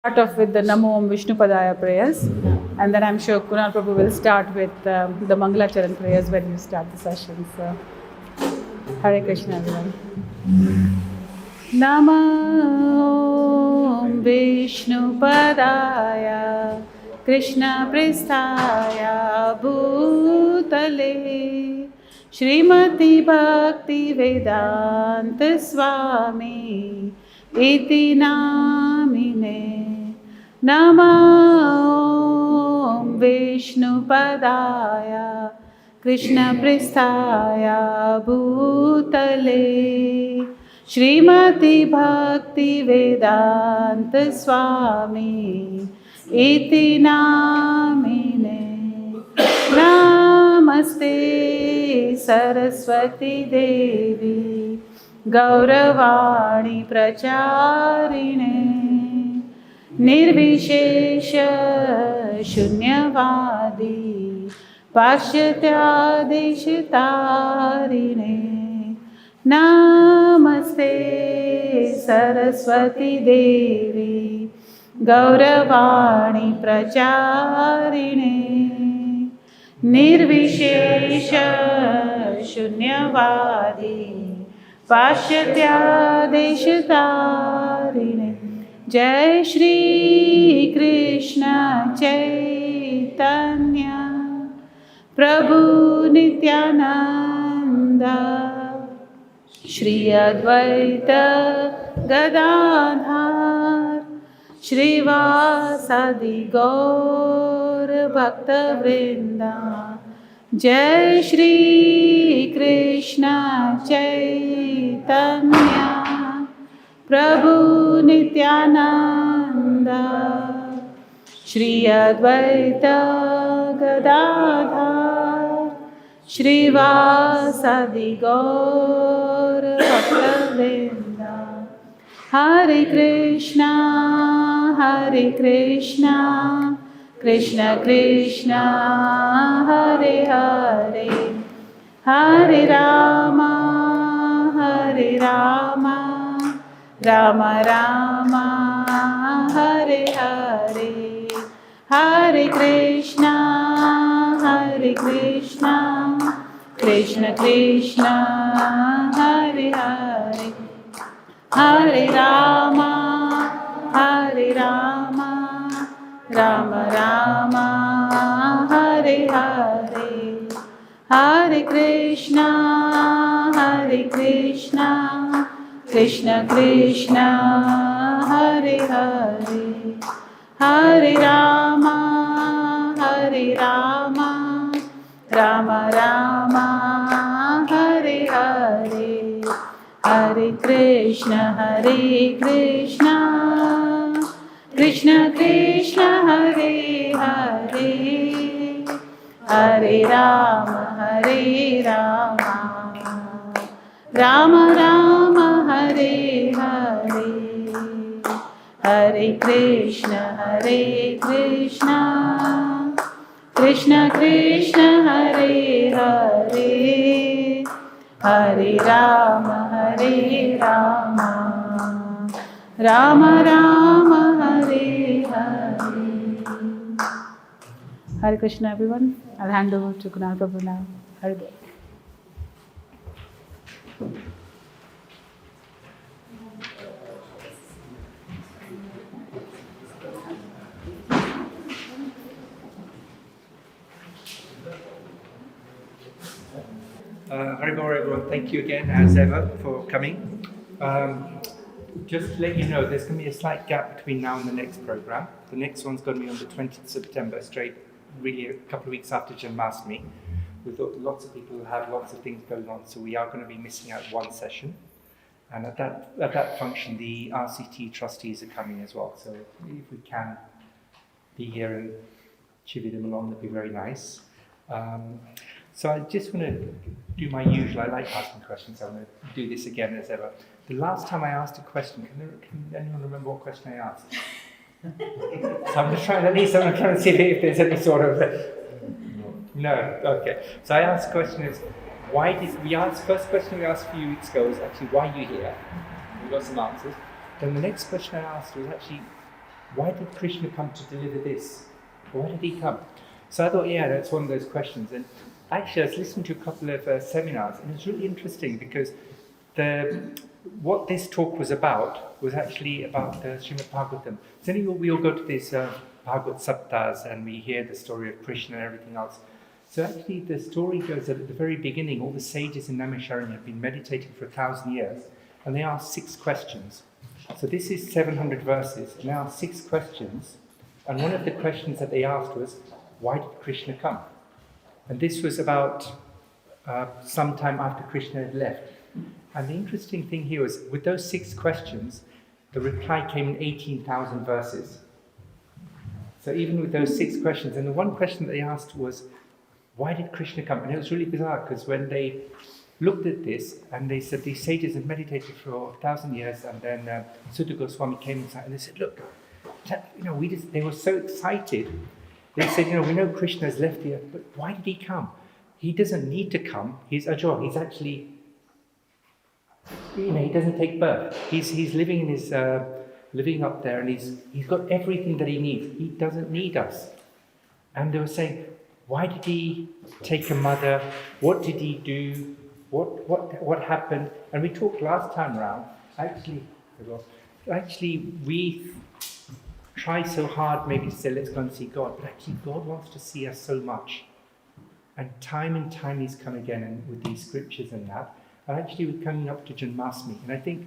Start off with the Namo Om Vishnu Padaya prayers, and then I'm sure Kunal Prabhu will start with the Mangalacharan prayers when you start the session. So, Hare Krishna, everyone. Namo Om Vishnu Padaya Krishna Pristaya Bhutale Srimati Bhakti Vedanta Swami Iti Namine Namo Om Vishnu Padaya Krishna Pristaya Bhutale Srimati Bhakti Vedanta Swami Iti Namine Namaste Saraswati Devi Gauravani Pracharine Nirvishesha Shunyavadi Pashyatyadeshitarine Namaste Saraswati Devi Gauravani Pracharine Nirvishesha Shunyavadi Pashyatyadeshitarine Jai Shri Krishna Chaitanya Prabhu Nityananda Shri Advaita Gadadhar Shri Vasadi Gaur Bhakta Vrinda Jai Shri Krishna Chaitanya Prabhu Nityananda Shri Advaita Gadadhar Shri Vasadi Gaur Bhakta Hare Krishna Krishna Krishna Hare Hare Hare Rama Rama Rama Hare Hare Hare Krishna Krishna Krishna Hare Hare Hare Rama Rama Rama Hare Hare Hare Krishna Krishna Krishna Hare Hare Hare Rama Rama Rama Hare Hare Hare Krishna Krishna Krishna Hare Hare Hare Rama Rama Rama Hare Hare Hare Krishna Krishna Krishna Hare Hare Hare Rama Rama Rama Hare Hare. Hare Krishna, everyone. I'll hand over to Kunal Prabhu now. Hare Bol. Haribol, everyone. Thank you again, as ever, for coming. Just to let you know, there's going to be a slight gap between now and the next program. The next one's going to be on the 20th of September, really a couple of weeks after Janmashtami. We thought lots of people have lots of things going on, so we are going to be missing out one session. And at that function, the RCT trustees are coming as well. So if we can be here and chivvy them along, that'd be very nice. So I just want to do my usual. I like asking questions, so I'm going to do this again as ever. The last time I asked a question, can anyone remember what question I asked? So I'm just trying to see if there's any sort of... No, okay. So I asked the question is, first question we asked a few weeks ago was actually, why are you here? We got some answers. Then the next question I asked was actually, why did Krishna come to deliver this? Why did he come? So I thought, yeah, that's one of those questions. And actually, I was listening to a couple of seminars, and it's really interesting because what this talk was about was actually about the Srimad Bhagavatam. So anyway, we all go to these Bhagavad Saptas and we hear the story of Krishna and everything else. So actually, the story goes that at the very beginning, all the sages in Naimisharanya have been meditating for 1,000 years, and they asked 6 questions. So this is 700 verses, and they asked 6 questions, and one of the questions that they asked was, why did Krishna come? And this was about some time after Krishna had left. And the interesting thing here was, with those 6 questions, the reply came in 18,000 verses. So even with those 6 questions, and the one question that they asked was, why did Krishna come? And it was really bizarre, because when they looked at this, and they said these sages had meditated for 1,000 years, and then Sutta Goswami came inside, and they said, look, they were so excited. They said, we know Krishna has left the earth, but why did he come? He doesn't need to come. He's Ajor. He's actually, he doesn't take birth. He's living in his, living up there, and he's got everything that he needs. He doesn't need us. And they were saying, why did he take a mother? What did he do? What happened? And we talked last time around. Actually, we try so hard maybe to say, let's go and see God. But actually, God wants to see us so much. And time he's come again and with these scriptures and that. And actually, we're coming up to Janmashtami. And I think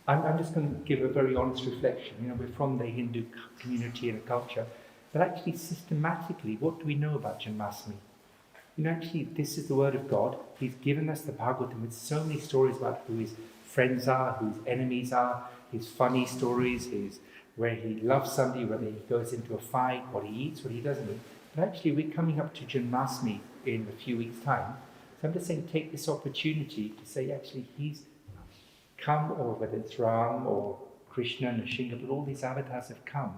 I'm just going to give a very honest reflection. We're from the Hindu community and culture. But actually, systematically, what do we know about Janmashtami? Actually, this is the word of God. He's given us the Bhagavatam with so many stories about who his friends are, who his enemies are, his funny stories, where he loves somebody, whether he goes into a fight, what he eats, what he doesn't eat. But actually, we're coming up to Janmashtami in a few weeks' time. So I'm just saying, take this opportunity to say, actually, he's come, or whether it's Ram or Krishna, Nrsimha, but all these avatars have come.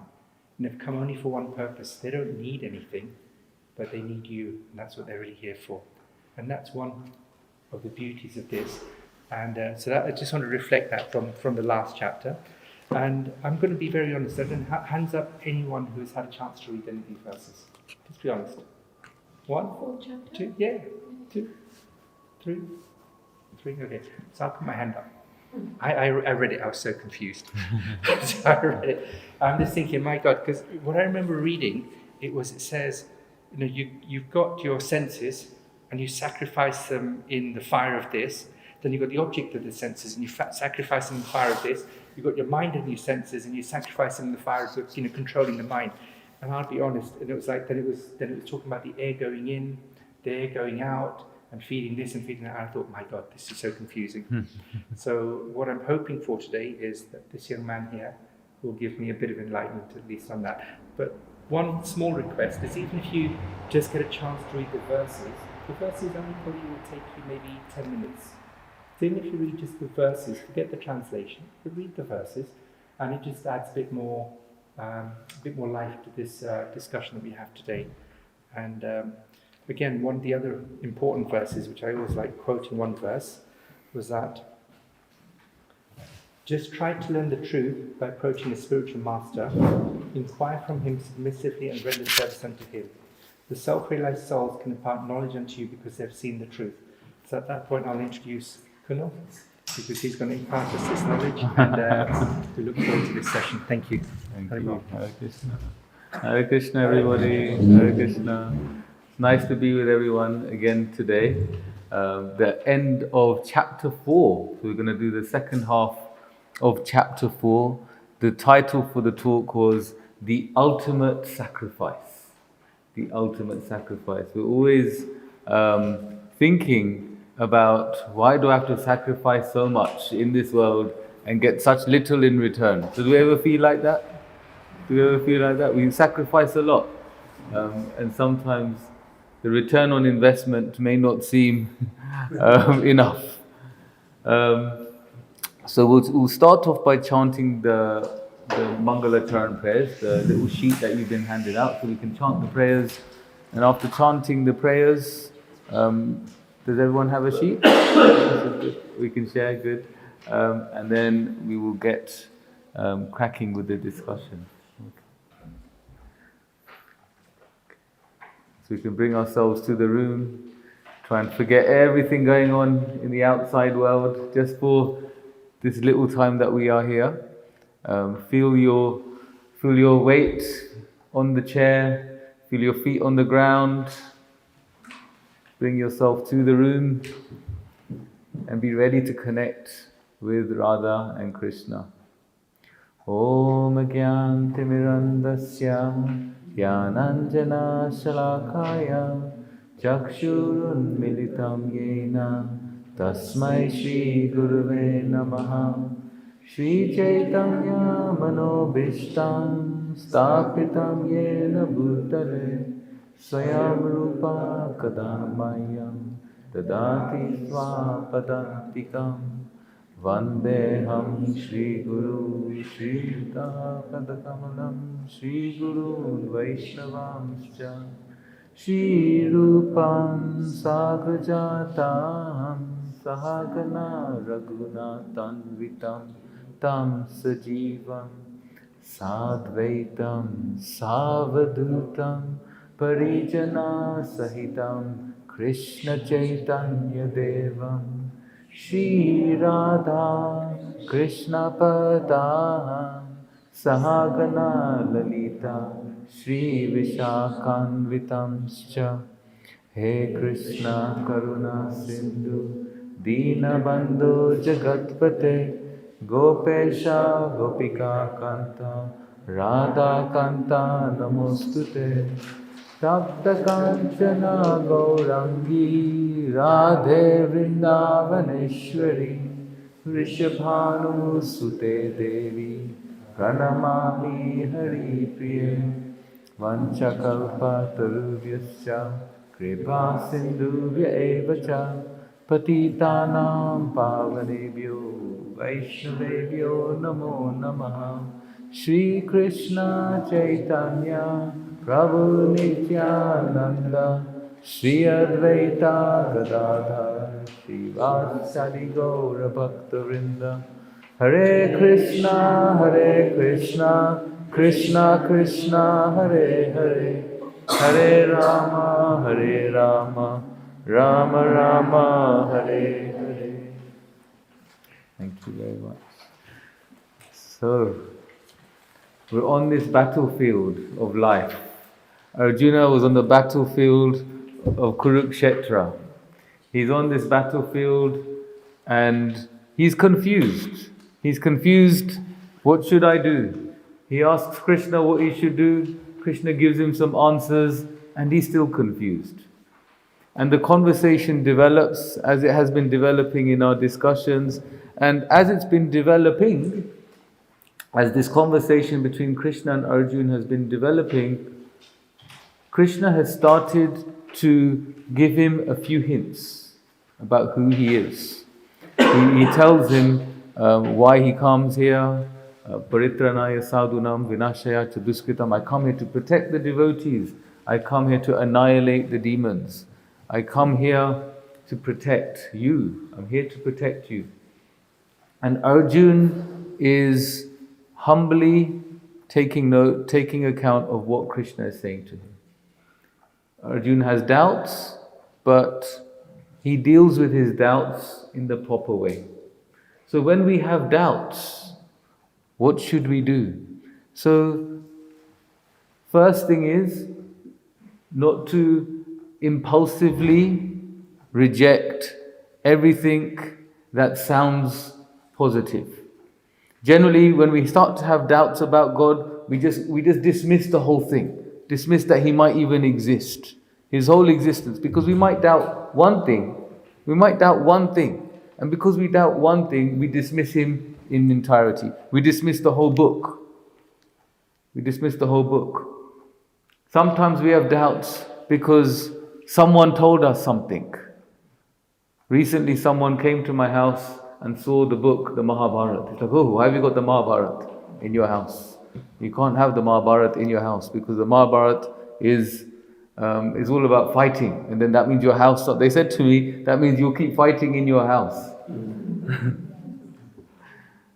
And they've come only for one purpose. They don't need anything, but they need you, and that's what they're really here for. And that's one of the beauties of this. And I just want to reflect that from the last chapter. And I'm going to be very honest. Hands up anyone who has had a chance to read any of these verses. Just be honest. 1, 2, yeah, 2, 3. Okay, so I'll put my hand up. I read it, I was so confused. So I read it. I'm just thinking, my God, because what I remember reading, it says, you've got your senses and you sacrifice them in the fire of this. Then you've got the object of the senses and you sacrifice them in the fire of this. You've got your mind and your senses and you sacrifice them in the fire of controlling the mind. And I'll be honest, and it was like, then it was talking about the air going in, the air going out, and feeding this and feeding that. I thought, my God, this is so confusing. So what I'm hoping for today is that this young man here will give me a bit of enlightenment, at least on that. But one small request is, even if you just get a chance to read the verses only probably will take you maybe 10 minutes. So even if you read just the verses, forget the translation, but read the verses, and it just adds a bit more life to this discussion that we have today. And again, one of the other important verses, which I always like quoting one verse, was that just try to learn the truth by approaching a spiritual master, inquire from him submissively and render service unto him. The self-realized souls can impart knowledge unto you because they've seen the truth. So at that point I'll introduce Kunal, because he's going to impart us this knowledge, and we look forward to this session. Thank you. Thank you. Hare Krishna. Hare Krishna, everybody. Hare Krishna. It's nice to be with everyone again today. The end of chapter 4. So we're going to do the second half of chapter 4. The title for the talk was The Ultimate Sacrifice. The Ultimate Sacrifice. We're always thinking about, why do I have to sacrifice so much in this world and get such little in return? So do we ever feel like that? We sacrifice a lot, and sometimes the return on investment may not seem enough. So we'll start off by chanting the Mangala Charan prayers, the little sheet that you've been handed out, so we can chant the prayers. And after chanting the prayers, does everyone have a sheet? We can share, good. And then we will get cracking with the discussion. Okay. So we can bring ourselves to the room, try and forget everything going on in the outside world, just for this little time that we are here. Feel your weight on the chair, feel your feet on the ground. Bring yourself to the room and be ready to connect with Radha and Krishna. Om Gyantimirandasya Gyananjana Shalakaya Chakshurunmilitam Yena Tasmai Shri Guruve Namaha. Shri Chaitanya Manobishtam Stapitam Yena Bhutale Swayam Rupa Kadamayam Dadati Swapadantikam Vandeham Shri Guru Shri Yuta Padakamalam Shri Guru Vaishnavamscha Shri Rupam Sagrajatam Sahagana Raghunathan Vitam Tam Sajivam Sadvaitam Savadutam Parijana Sahitam Krishna Chaitanya Devam Shri Radha Krishna Pada Sahagana Lalita Shri Vishakhanvitamscha. He Krishna Karuna Sindhu Deenabandhu Jagatpate Gopesha Gopika Kanta Radha Kanta Namostute Tapta Kanchana Gaurangi Radhe Vrindavaneshwari Rishabhanu Sute Devi Pranamami Hari Priye Vanchakalpa Tarubhyascha Kripa Sindhuvya Evacha Patitanam Pavanebhyo Vaishnavebhyo Namo Namaha. Shri Krishna Chaitanya Prabhu Nityananda Shri Advaita Gadadhar Shri Vasadi Gaura Bhaktavinda. Hare Krishna, Krishna Krishna, Hare Hare, Hare Rama, Rama Rama, Hare Hare. Thank you very much. So, we're on this battlefield of life. Arjuna was on the battlefield of Kurukshetra. He's on this battlefield and he's confused. He's confused. What should I do? He asks Krishna what he should do. Krishna gives him some answers and he's still confused. And the conversation develops as it has been developing in our discussions. And as it's been developing, as this conversation between Krishna and Arjuna has been developing, Krishna has started to give him a few hints about who he is. He tells him why he comes here. Paritranaya sadhunam vinashaya chaduskritam. I come here to protect the devotees. I come here to annihilate the demons. I come here to protect you. I'm here to protect you. And Arjuna is humbly taking account of what Krishna is saying to him. Arjuna has doubts, but he deals with his doubts in the proper way. So when we have doubts, what should we do? So, first thing is not to impulsively reject everything that sounds positive. Generally, when we start to have doubts about God, we just dismiss the whole thing. Dismiss that He might even exist. His whole existence. Because we might doubt one thing. And because we doubt one thing, we dismiss Him in entirety. We dismiss the whole book. Sometimes we have doubts because someone told us something. Recently, someone came to my house and saw the book, the Mahabharata. It's like, oh, why have you got the Mahabharata in your house? You can't have the Mahabharata in your house because the Mahabharata is all about fighting, and then that means your house. They said to me, that means you'll keep fighting in your house.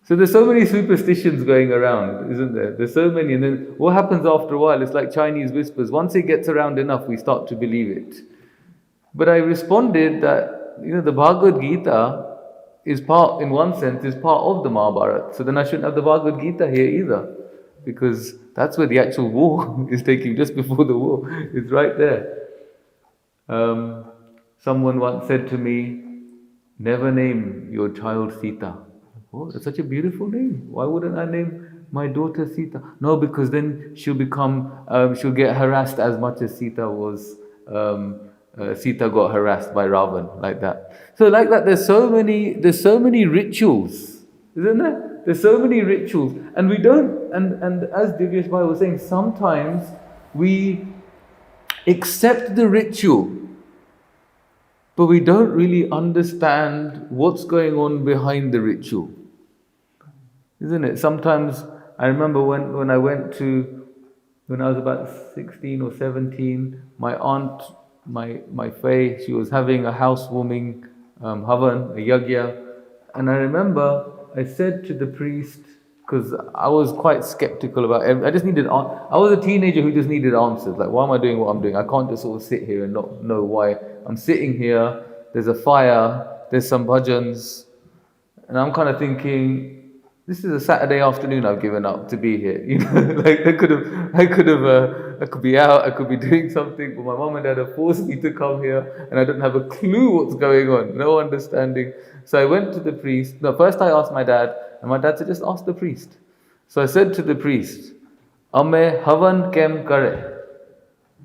So there's so many superstitions going around, isn't there? There's so many, and then what happens after a while? It's like Chinese whispers. Once it gets around enough, we start to believe it. But I responded that, the Bhagavad Gita is part, in one sense, is part of the Mahabharata. So then I shouldn't have the Bhagavad Gita here either, because that's where the actual war is taking, just before the war. It's right there. Someone once said to me, never name your child Sita. Oh, that's such a beautiful name. Why wouldn't I name my daughter Sita? No, because then she'll get harassed as much as Sita was. Sita got harassed by Ravan, like that. So like that, there's so many rituals, isn't there? There's so many rituals, and we don't. And as Divyesh Bhai was saying, sometimes we accept the ritual, but we don't really understand what's going on behind the ritual. Isn't it? Sometimes, I remember when I was about 16 or 17, my aunt, my Faye, she was having a housewarming havan, a yagya, and I remember I said to the priest, because I was quite skeptical about it, I was a teenager who just needed answers, like, why am I doing what I'm doing? I can't just sort of sit here and not know why I'm sitting here. There's a fire, there's some bhajans, and I'm kind of thinking, this is a Saturday afternoon I've given up to be here. Like I could be out, I could be doing something, but my mom and dad have forced me to come here, and I don't have a clue what's going on, no understanding. So I went to the priest. No, first I asked my dad, and my dad said, just ask the priest. So I said to the priest, Ame havan kem kare.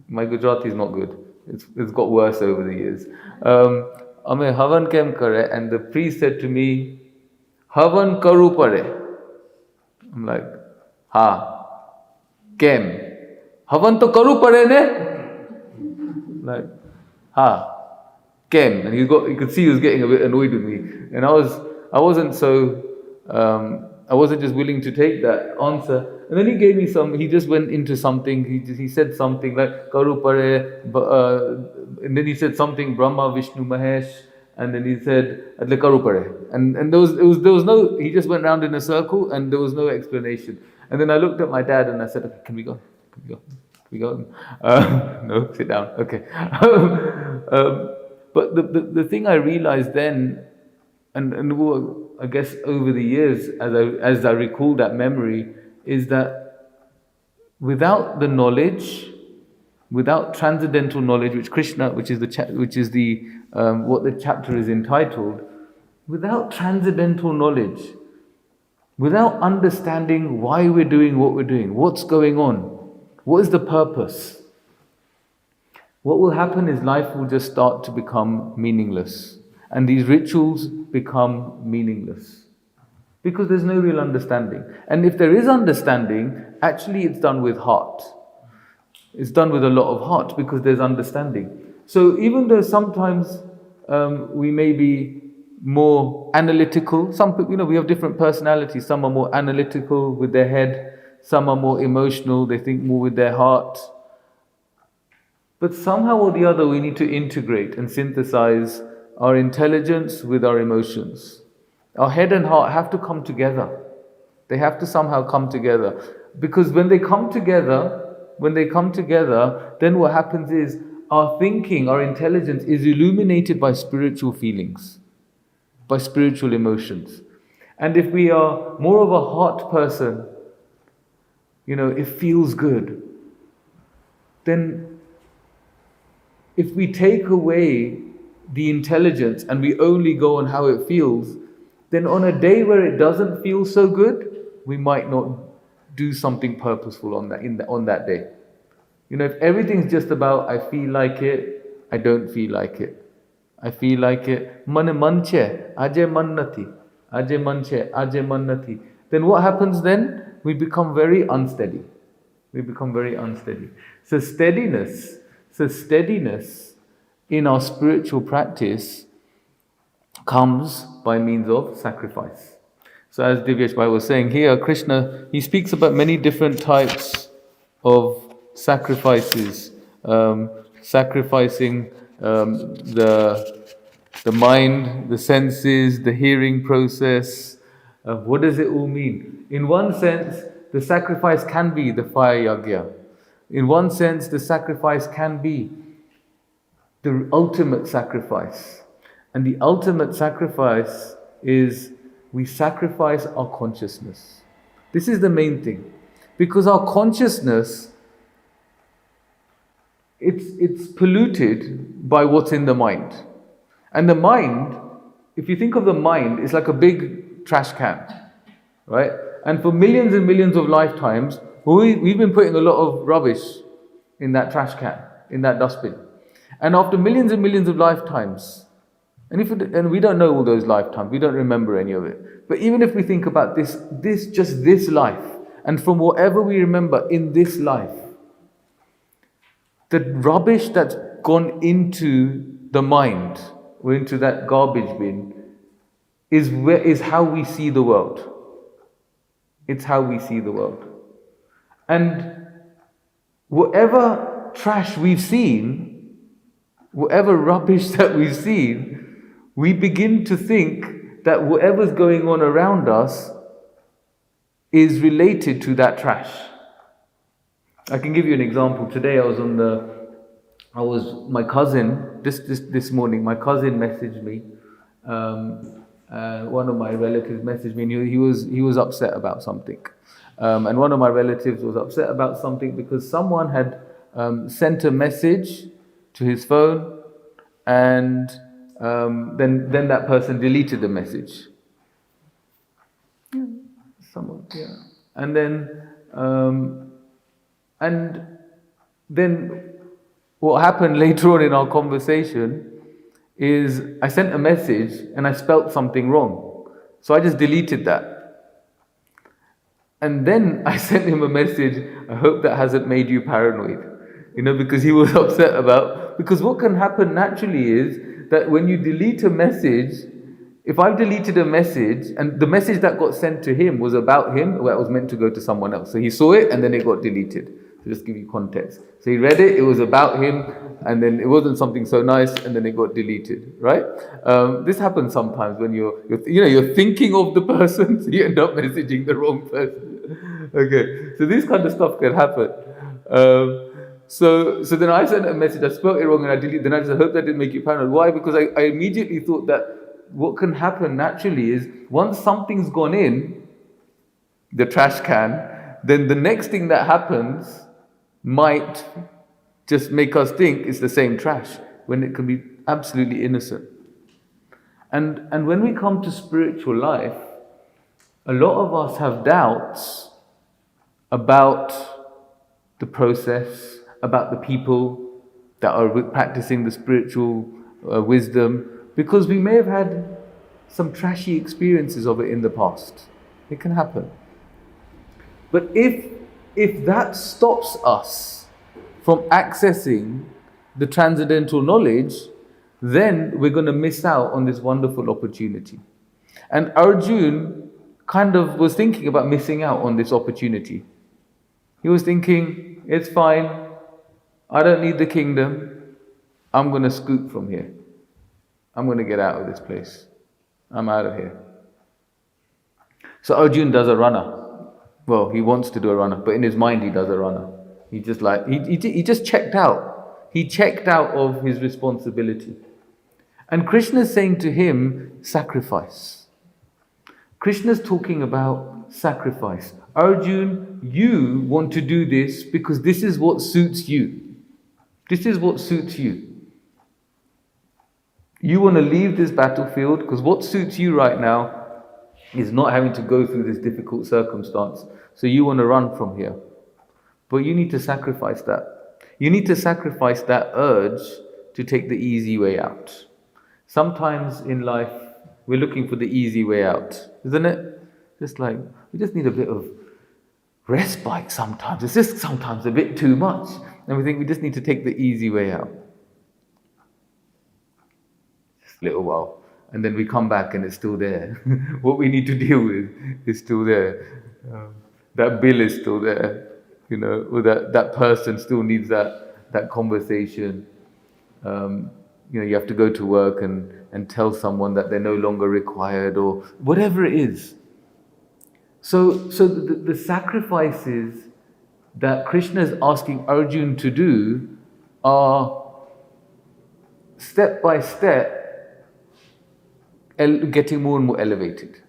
My Gujarati is not good. It's got worse over the years. Ame havan kem kare, and the priest said to me, Havan karu pare. I'm like, ha, kem. Havan to karu pare ne? Like, ha, kem. And you could see he was getting a bit annoyed with me. And I wasn't just willing to take that answer. And then he gave me he just went into something, he said something like, karu pare, and then he said something, Brahma, Vishnu, Mahesh, and then he said, Adle karu pare. And there was no, he just went round in a circle and there was no explanation. And then I looked at my dad and I said, okay, can we go? Can we go? No, sit down. Okay. But the thing I realized then, and I guess over the years, as I recall that memory, is that without the knowledge, without transcendental knowledge, which is what the chapter is entitled, without transcendental knowledge, without understanding why we're doing what we're doing, what's going on, what is the purpose, what will happen is life will just start to become meaningless, and these rituals become meaningless because there's no real understanding. And if there is understanding, actually it's done with heart. It's done with a lot of heart because there's understanding. So even though sometimes we may be more analytical, some people, we have different personalities. Some are more analytical with their head, some are more emotional, they think more with their heart. But somehow or the other we need to integrate and synthesize our intelligence with our emotions. Our head and heart have to come together. They have to somehow come together. Because when they come together, then what happens is our thinking, our intelligence is illuminated by spiritual feelings, by spiritual emotions. And if we are more of a heart person, it feels good. Then if we take away the intelligence and we only go on how it feels, then on a day where it doesn't feel so good, we might not do something purposeful on that day. If everything's just about I feel like it, I don't feel like it. I feel like it, man che, aje man nathi, aje man che, aje man nathi. Then what happens then? We become very unsteady. So steadiness in our spiritual practice comes by means of sacrifice. So as Divyesh Bhai was saying here, Krishna, he speaks about many different types of sacrifices, sacrificing the mind, the senses, the hearing process, What does it all mean? In one sense, the sacrifice can be the fire yagya. In one sense, the sacrifice can be the ultimate sacrifice. And the ultimate sacrifice is we sacrifice our consciousness. This is the main thing. Because our consciousness, it's polluted by what's in the mind. And the mind, if you think of the mind, it's like a big trash can, right? And for millions and millions of lifetimes, we've been putting a lot of rubbish in that trash can, in that dustbin. And after millions and millions of lifetimes, and we don't know all those lifetimes, we don't remember any of it. But even if we think about just this life, and from whatever we remember in this life, the rubbish that's gone into the mind, or into that garbage bin, is how we see the world. It's how we see the world. And whatever trash we've seen, whatever rubbish that we've seen, we begin to think that whatever's going on around us is related to that trash. I can give you an example. Today my cousin, this morning, my cousin messaged me. One of my relatives messaged me, and he was upset about something. And one of my relatives was upset about something because someone had sent a message to his phone, and then that person deleted the message. And then what happened later on in our conversation is I sent a message and I spelt something wrong. So I just deleted that. And then I sent him a message, I hope that hasn't made you paranoid. Because he was upset because what can happen naturally is that when you delete a message, if I've deleted a message and the message that got sent to him was about him, well, it was meant to go to someone else. So he saw it and then it got deleted. So just give you context. So he read it, it was about him, and then it wasn't something so nice, and then it got deleted, right? This happens sometimes when you're thinking of the person, so you end up messaging the wrong person. Okay, so this kind of stuff can happen. So then I sent a message, I spelled it wrong and I deleted it. Then I just hope that didn't make you paranoid. Why? Because I immediately thought that what can happen naturally is once something's gone in the trash can, then the next thing that happens might just make us think it's the same trash when it can be absolutely innocent. And when we come to spiritual life, a lot of us have doubts about the process, about the people that are practicing the spiritual wisdom, because we may have had some trashy experiences of it in the past. It can happen. But if that stops us from accessing the transcendental knowledge, then we're going to miss out on this wonderful opportunity. And Arjun kind of was thinking about missing out on this opportunity. He was thinking, it's fine, I don't need the kingdom, I'm going to scoot from here. I'm going to get out of this place. I'm out of here. So Arjun does a runner. Well, he wants to do a runner, but in his mind he does a runner. He just checked out. He checked out of his responsibility. And Krishna is saying to him, sacrifice. Krishna is talking about sacrifice. Arjun, you want to do this because this is what suits you. This is what suits you. You want to leave this battlefield because what suits you right now is not having to go through this difficult circumstance. So you want to run from here. But you need to sacrifice that. You need to sacrifice that urge to take the easy way out. Sometimes in life, we're looking for the easy way out, isn't it? Just like, we just need a bit of respite sometimes. It's just sometimes a bit too much. And we think we just need to take the easy way out. Just a little while. And then we come back and it's still there. What we need to deal with is still there. That bill is still there. Or that person still needs that conversation. You have to go to work and tell someone that they're no longer required or whatever it is. So the sacrifices that Krishna is asking Arjun to do are step by step getting more and more elevated.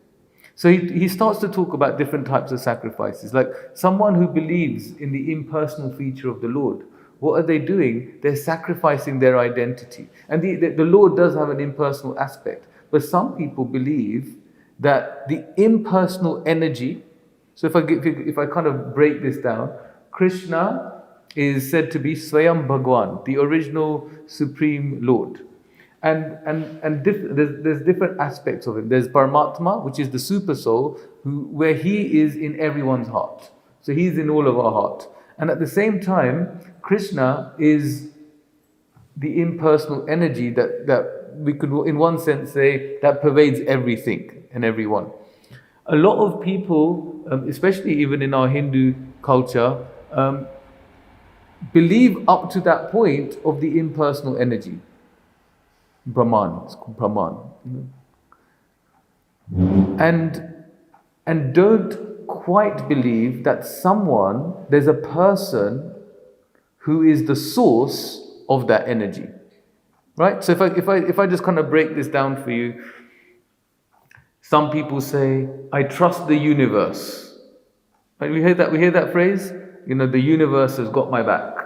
So he starts to talk about different types of sacrifices. Like someone who believes in the impersonal feature of the Lord, what are they doing? They're sacrificing their identity. And the Lord does have an impersonal aspect. But some people believe that the impersonal energy, so if I kind of break this down, Krishna is said to be Swayam Bhagwan, the original Supreme Lord. There's different aspects of him. There's Paramatma, which is the super soul, where he is in everyone's heart. So he's in all of our heart. And at the same time, Krishna is the impersonal energy that we could, in one sense, say that pervades everything and everyone. A lot of people, especially even in our Hindu culture, believe up to that point of the impersonal energy. Brahman, it's called Brahman. And don't quite believe that there's a person who is the source of that energy. Right? So if I just kind of break this down for you, some people say, I trust the universe. Right? We hear that phrase? The universe has got my back.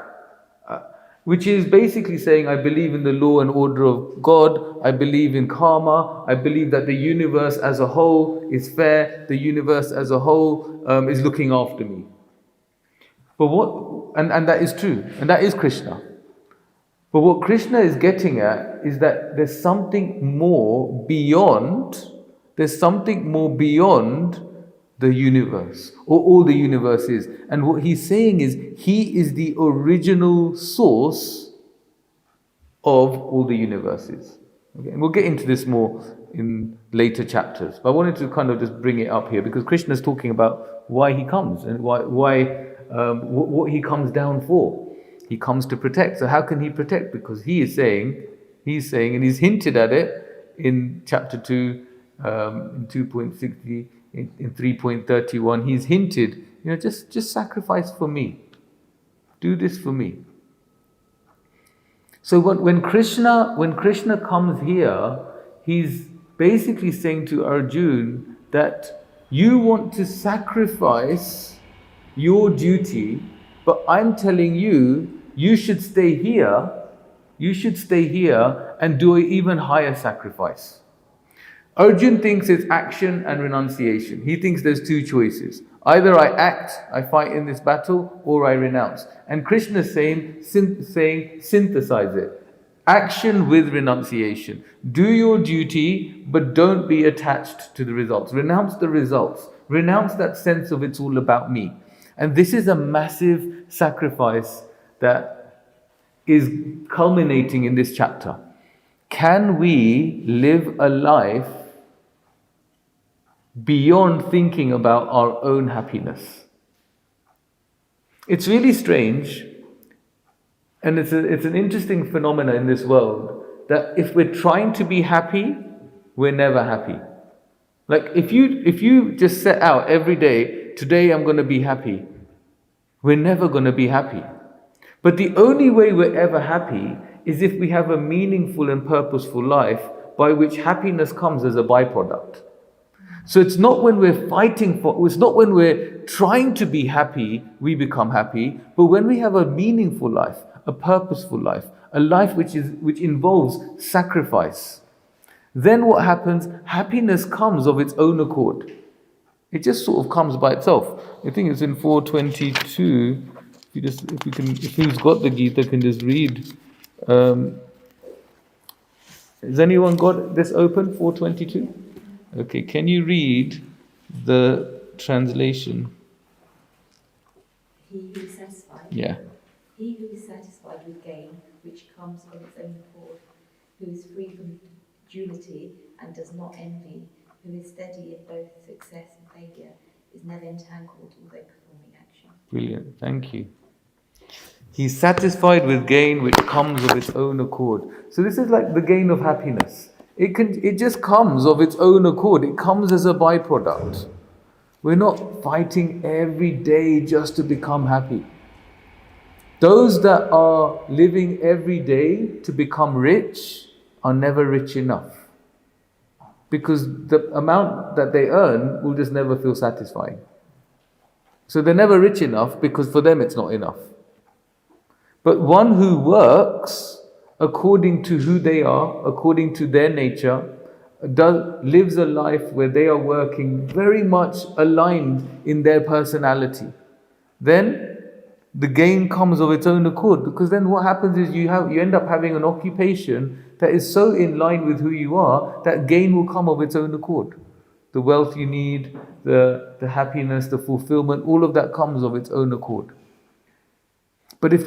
Which is basically saying, I believe in the law and order of God, I believe in karma, I believe that the universe as a whole is fair, the universe as a whole is looking after me. But and that is true, and that is Krishna. But what Krishna is getting at is that there's something more beyond the universe, or all the universe is. And what he's saying is, he is the original source of all the universes. Okay? And we'll get into this more in later chapters. But I wanted to kind of just bring it up here, because Krishna is talking about why he comes, and what he comes down for. He comes to protect. So how can he protect? Because he's saying, and he's hinted at it in chapter 2, in 2.60, in 3.31, he's hinted, just sacrifice for me. Do this for me. So when Krishna comes here, he's basically saying to Arjun that you want to sacrifice your duty, but I'm telling you, you should stay here and do an even higher sacrifice. Arjun thinks it's action and renunciation. He thinks there's two choices. Either I act, I fight in this battle, or I renounce. And Krishna is saying synthesize it. Action with renunciation. Do your duty, but don't be attached to the results. Renounce the results. Renounce that sense of it's all about me. And this is a massive sacrifice that is culminating in this chapter. Can we live a life beyond thinking about our own happiness? It's really strange, and it's an interesting phenomenon in this world, that if we're trying to be happy, we're never happy. Like if you just set out every day, today I'm going to be happy, we're never going to be happy. But the only way we're ever happy is if we have a meaningful and purposeful life by which happiness comes as a byproduct. So it's not when it's not when we're trying to be happy, we become happy, but when we have a meaningful life, a purposeful life, a life which involves sacrifice, then what happens? Happiness comes of its own accord. It just sort of comes by itself. I think it's in 422. If who's got the Gita can just read. Has anyone got this open? 422. Okay, can you read the translation? He who is satisfied. Yeah. He who is satisfied with gain, which comes of its own accord, who is free from duality and does not envy, who is steady in both success and failure, is never entangled, although performing action. Brilliant, thank you. He's satisfied with gain which comes of its own accord. So this is like the gain of happiness. It just comes of its own accord. It comes as a byproduct. We're not fighting every day just to become happy. Those that are living every day to become rich are never rich enough. Because the amount that they earn will just never feel satisfying. So they're never rich enough because for them it's not enough. But one who works according to who they are, according to their nature, lives a life where they are working very much aligned in their personality, then the gain comes of its own accord. Because then what happens is you end up having an occupation that is so in line with who you are that gain will come of its own accord. The wealth you need, the happiness, the fulfillment, all of that comes of its own accord. But the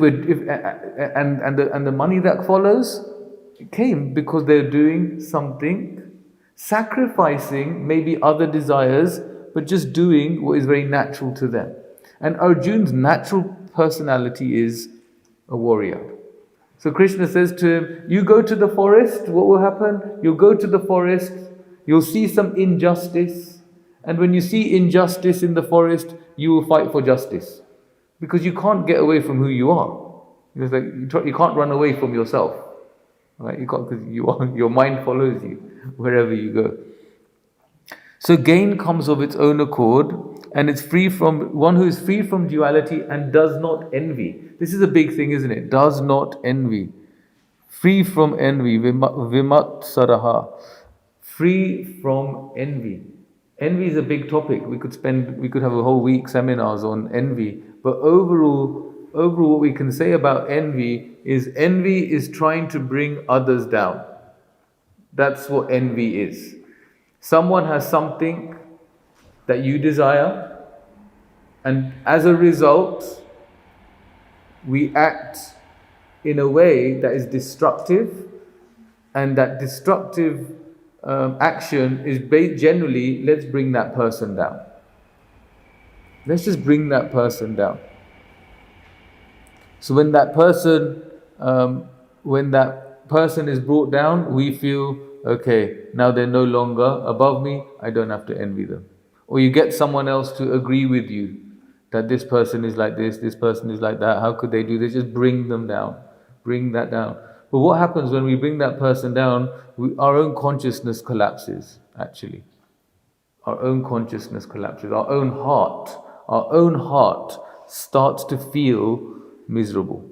money that follows came because they're doing something, sacrificing maybe other desires, but just doing what is very natural to them. And Arjun's natural personality is a warrior. So Krishna says to him, you go to the forest, what will happen? You'll go to the forest, you'll see some injustice, and when you see injustice in the forest, you will fight for justice. Because you can't get away from who you are. It's like you can't run away from yourself. Right? You can't, because your mind follows you wherever you go. So gain comes of its own accord, and it's free from one who is free from duality and does not envy. This is a big thing, isn't it? Does not envy. Free from envy. Vimat saraha. Free from envy. Envy is a big topic. We could have a whole week seminars on envy. But overall what we can say about envy is trying to bring others down. That's what envy is. Someone has something that you desire, and as a result, we act in a way that is destructive, and that destructive action is generally, let's bring that person down. Let's just bring that person down. So when that person is brought down, we feel, okay, now they're no longer above me, I don't have to envy them. Or you get someone else to agree with you that this person is like this person is like that, how could they do this? Just bring them down, bring that down. But what happens when we bring that person down? Our own consciousness collapses, actually. Our own consciousness collapses, our own heart starts to feel miserable.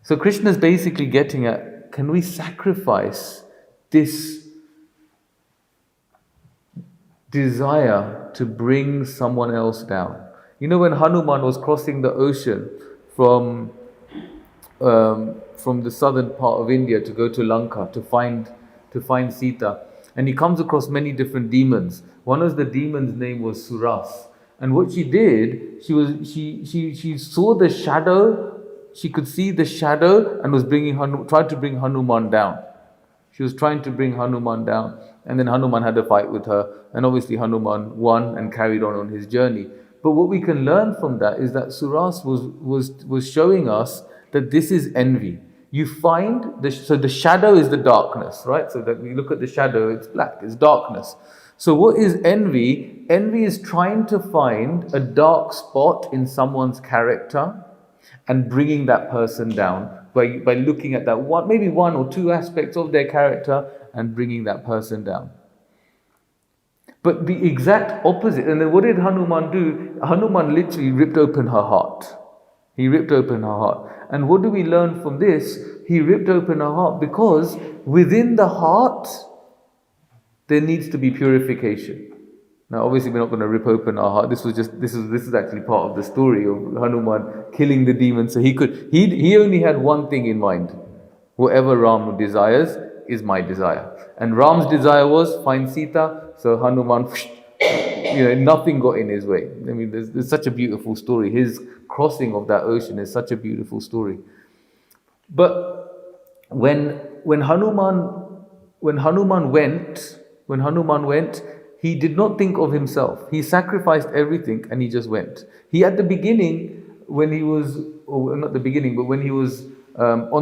So Krishna is basically getting at, can we sacrifice this desire to bring someone else down? You know, when Hanuman was crossing the ocean from the southern part of India to go to Lanka to find Sita, and he comes across many different demons. One of the demons' name was Suras. And what she did, she saw the shadow, she could see the shadow, and was tried to bring Hanuman down. She was trying to bring Hanuman down, and then Hanuman had a fight with her, and obviously Hanuman won and carried on his journey. But what we can learn from that is that Suras was showing us that this is envy. You find the shadow is the darkness, right? So that we look at the shadow, it's black, it's darkness. So what is envy? Envy is trying to find a dark spot in someone's character and bringing that person down by looking at that maybe one or two aspects of their character and bringing that person down. But the exact opposite, and then what did Hanuman do? Hanuman literally ripped open her heart. He ripped open her heart. And what do we learn from this? He ripped open her heart because within the heart, there needs to be purification. Now, obviously, we're not going to rip open our heart. This is actually part of the story of Hanuman killing the demon. So he only had one thing in mind. Whatever Ram desires is my desire. And Ram's desire was find Sita. So Hanuman, nothing got in his way. I mean, there's such a beautiful story. His crossing of that ocean is such a beautiful story. But when Hanuman went, he did not think of himself. He sacrificed everything and he just went. At the beginning, when he was on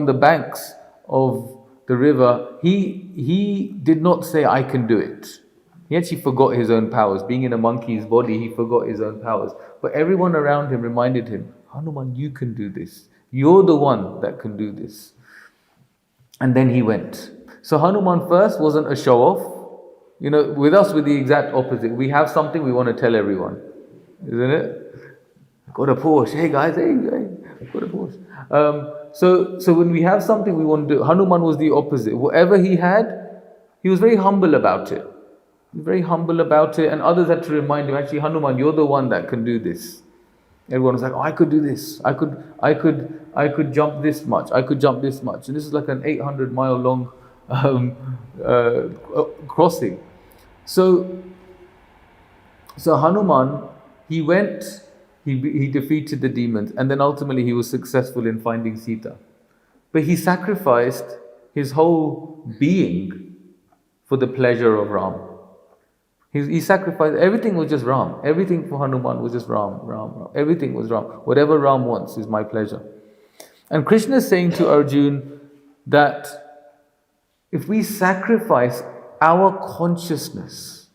the banks of the river, he did not say, I can do it. He actually forgot his own powers. Being in a monkey's body, he forgot his own powers. But everyone around him reminded him, Hanuman, you can do this. You're the one that can do this. And then he went. So Hanuman first wasn't a show-off. With us, we're the exact opposite. We have something, we want to tell everyone. Isn't it? I've got a Porsche. Hey guys, hey, I've got a Porsche. So when we have something we want to do, Hanuman was the opposite. Whatever he had, he was very humble about it. He was very humble about it, and others had to remind him, actually, Hanuman, you're the one that can do this. Everyone was like, oh, I could do this. I could jump this much. I could jump this much. And this is like an 800-mile long crossing. So Hanuman, he went, he defeated the demons, and then ultimately he was successful in finding Sita. But he sacrificed his whole being for the pleasure of Ram. He sacrificed, everything was just Ram. Everything for Hanuman was just Ram. Everything was Ram. Whatever Ram wants is my pleasure. And Krishna is saying to Arjuna that if we sacrifice our consciousness,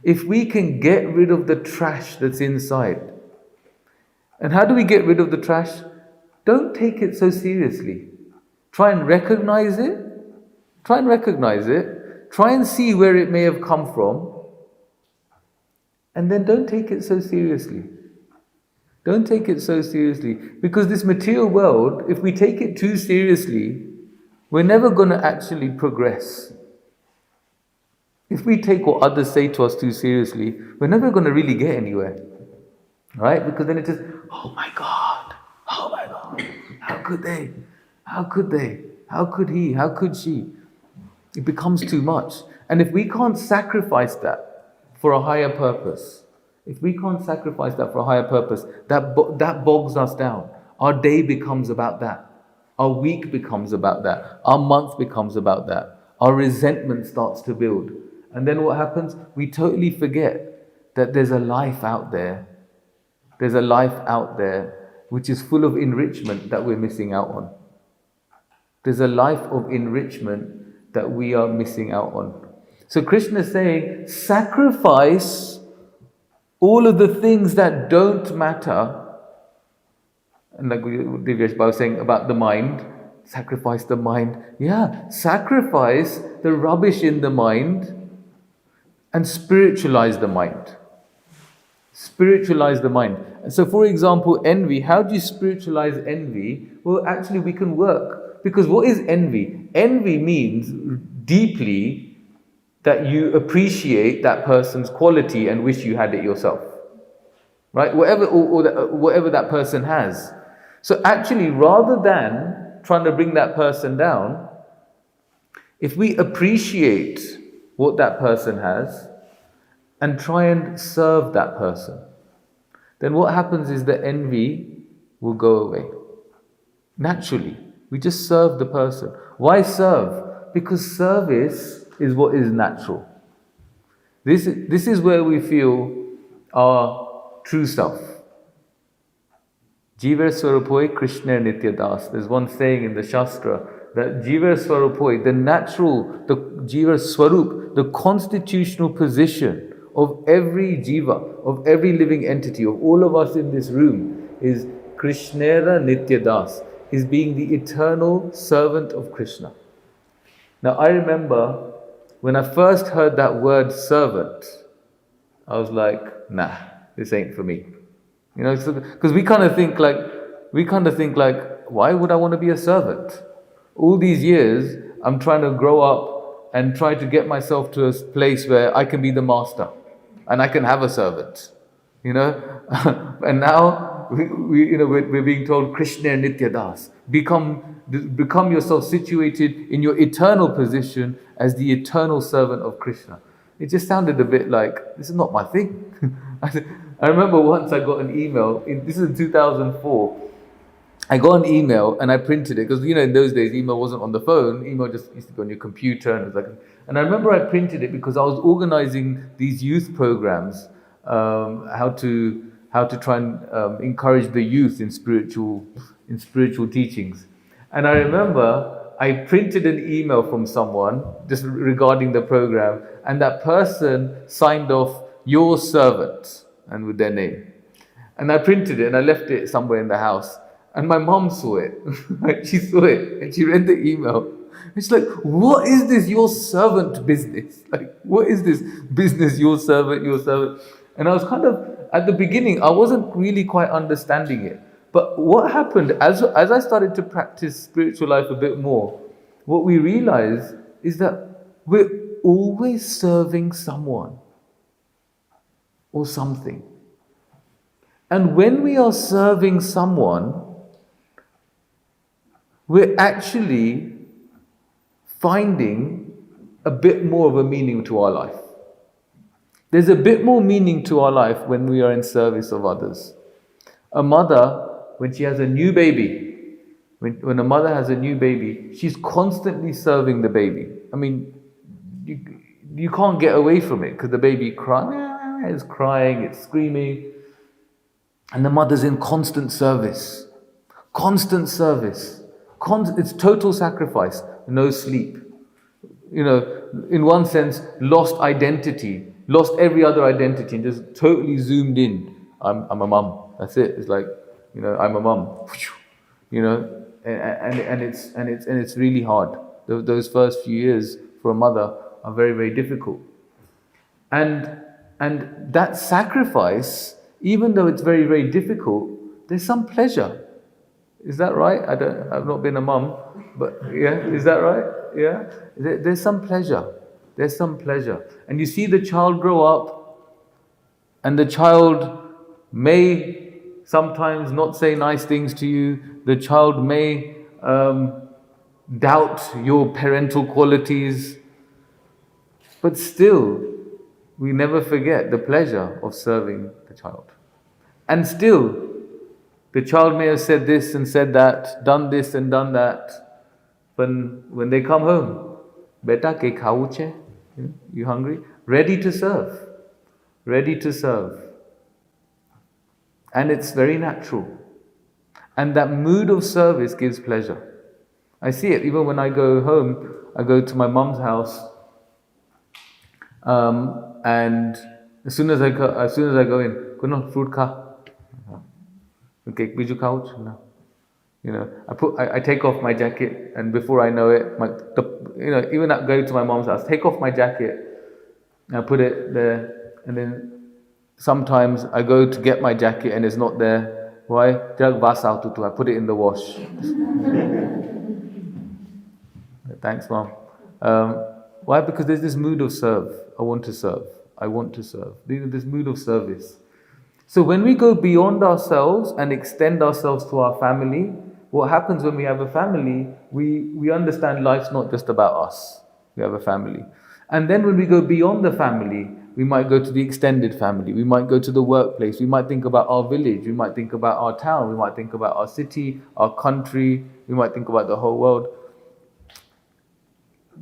if we can get rid of the trash that's inside. And how do we get rid of the trash? Don't take it so seriously. Try and recognize it. Try and see where it may have come from. And then don't take it so seriously. Don't take it so seriously. Because this material world, if we take it too seriously, we're never going to actually progress. If we take what others say to us too seriously, we're never going to really get anywhere. Right? Because then it's just, oh my God, how could they? How could he? How could she? It becomes too much. And if we can't sacrifice that for a higher purpose, that bogs us down. Our day becomes about that. Our week becomes about that. Our month becomes about that. Our resentment starts to build. And then what happens? We totally forget that there's a life out there. There's a life out there which is full of enrichment that we're missing out on. There's a life of enrichment that we are missing out on. So Krishna is saying, sacrifice all of the things that don't matter. And like Divyesh was saying about the mind, sacrifice the mind. Yeah, sacrifice the rubbish in the mind and spiritualize the mind. Spiritualize the mind. And so, for example, envy. How do you spiritualize envy? Well, actually, we can work. Because what is envy? Envy means deeply that you appreciate that person's quality and wish you had it yourself. Right? Whatever that person has. So actually, rather than trying to bring that person down, if we appreciate what that person has and try and serve that person, then what happens is the envy will go away. Naturally. We just serve the person. Why serve? Because service is what is natural. This is where we feel our true self. Jiva Swarupoi Krishna Nitya Das. There's one saying in the Shastra that Jiva Swarupoi, the Jiva Swarup, the constitutional position of every Jiva, of every living entity, of all of us in this room is Krishnera Nitya Das, is being the eternal servant of Krishna. Now I remember when I first heard that word servant, I was like, nah, this ain't for me. Because we kind of think like, why would I want to be a servant? All these years, I'm trying to grow up and try to get myself to a place where I can be the master and I can have a servant, and now we're being told Krishna Nitya Das. Become yourself situated in your eternal position as the eternal servant of Krishna. It just sounded a bit like, this is not my thing. I remember once I got an email, this is in 2004, I got an email and I printed it, because in those days email wasn't on the phone, email just used to go on your computer, and I remember I printed it because I was organizing these youth programs, how to try and encourage the youth in spiritual teachings. And I remember I printed an email from someone just regarding the program, and that person signed off "your servant" and with their name. And I printed it and I left it somewhere in the house. And my mom saw it. She saw it and she read the email. And she's like, "What is this your servant business? Like, what is this business, your servant, your servant?" And I was kind of, at the beginning, I wasn't really quite understanding it. But what happened, as I started to practice spiritual life a bit more, what we realized is that we're always serving someone or something. And when we are serving someone, we're actually finding a bit more of a meaning to our life. There's a bit more meaning to our life when we are in service of others. A mother, when she has a new baby, when a mother has a new baby, she's constantly serving the baby. I mean, you can't get away from it because the baby is crying, it's screaming. And the mother's in constant service. Constant service. It's total sacrifice. No sleep. You know, in one sense, lost identity. Lost every other identity and just totally zoomed in. I'm a mum. That's it. It's like, you know, I'm a mum. You know, and it's really hard. Those first few years for a mother are very, very difficult. And that sacrifice, even though it's very, very difficult, there's some pleasure. Is that right? I've not been a mum, but yeah, is that right? Yeah? There's some pleasure. There's some pleasure. And you see the child grow up, and the child may sometimes not say nice things to you. The child may doubt your parental qualities. But still, we never forget the pleasure of serving the child. And still, the child may have said this and said that, done this and done that. But when they come home, beta ke khau che? You hungry? Ready to serve. Ready to serve. And it's very natural. And that mood of service gives pleasure. I see it even when I go home. I go to my mum's house. And as soon as I go in, kuno fruit ka, okay, biju couch, no. You know, I take off my jacket, and before I know it, even going to my mom's house, take off my jacket, and I put it there, and then sometimes I go to get my jacket and it's not there. Why? I put it in the wash. Thanks, Mom. Why? Because there's this mood of serve. I want to serve. I want to serve. This mood of service. So when we go beyond ourselves and extend ourselves to our family, what happens when we have a family, we understand life's not just about us. We have a family. And then when we go beyond the family, we might go to the extended family. We might go to the workplace. We might think about our village. We might think about our town. We might think about our city, our country. We might think about the whole world.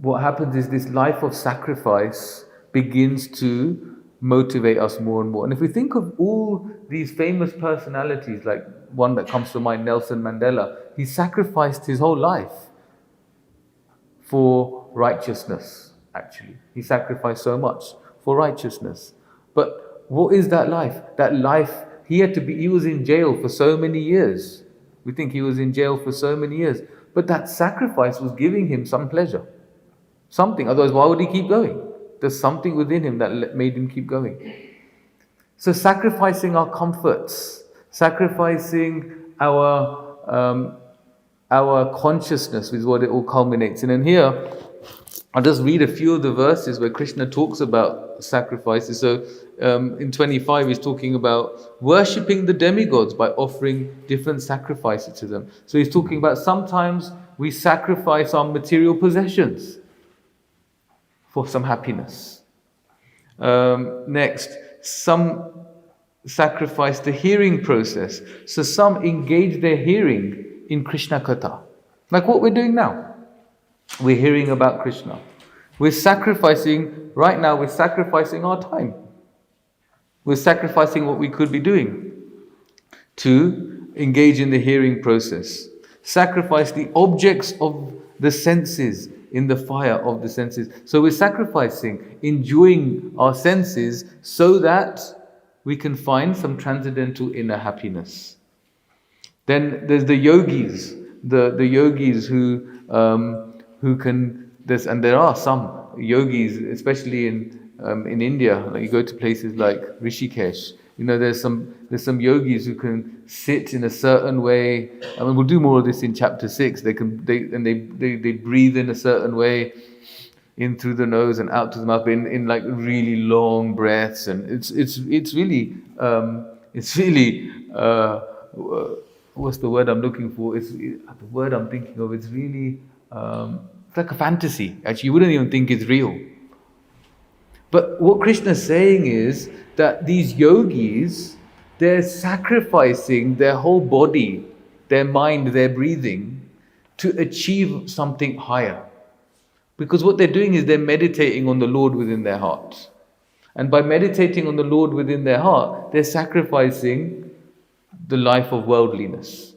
What happens is this life of sacrifice begins to motivate us more and more. And if we think of all these famous personalities, like one that comes to mind, Nelson Mandela, he sacrificed his whole life for righteousness, actually. He sacrificed so much for righteousness. But what is that life? That life, he was in jail for so many years. We think he was in jail for so many years. But that sacrifice was giving him some pleasure. Something, otherwise why would he keep going? There's something within him that made him keep going. So sacrificing our comforts, sacrificing our consciousness is what it all culminates in. And here, I'll just read a few of the verses where Krishna talks about sacrifices. So in 25, he's talking about worshipping the demigods by offering different sacrifices to them. So he's talking about sometimes we sacrifice our material possessions for some happiness. Next, some sacrifice the hearing process. So some engage their hearing in Krishna Katha. Like what we're doing now. We're hearing about Krishna. We're sacrificing our time. We're sacrificing what we could be doing to engage in the hearing process. Sacrifice the objects of the senses in the fire of the senses. So we're sacrificing, enjoying our senses so that we can find some transcendental inner happiness. Then there's the yogis, the yogis who can and there are some yogis, especially in India. Like you go to places like Rishikesh, there's some yogis who can sit in a certain way. I mean, we'll do more of this in chapter 6. They breathe in a certain way, in through the nose and out through the mouth, but in like really long breaths, and it's really what's the word I'm looking for? The word I'm thinking of. It's really it's like a fantasy. Actually, you wouldn't even think it's real. But what Krishna's saying is that these yogis, they're sacrificing their whole body, their mind, their breathing, to achieve something higher. Because what they're doing is they're meditating on the Lord within their heart. And by meditating on the Lord within their heart, they're sacrificing the life of worldliness.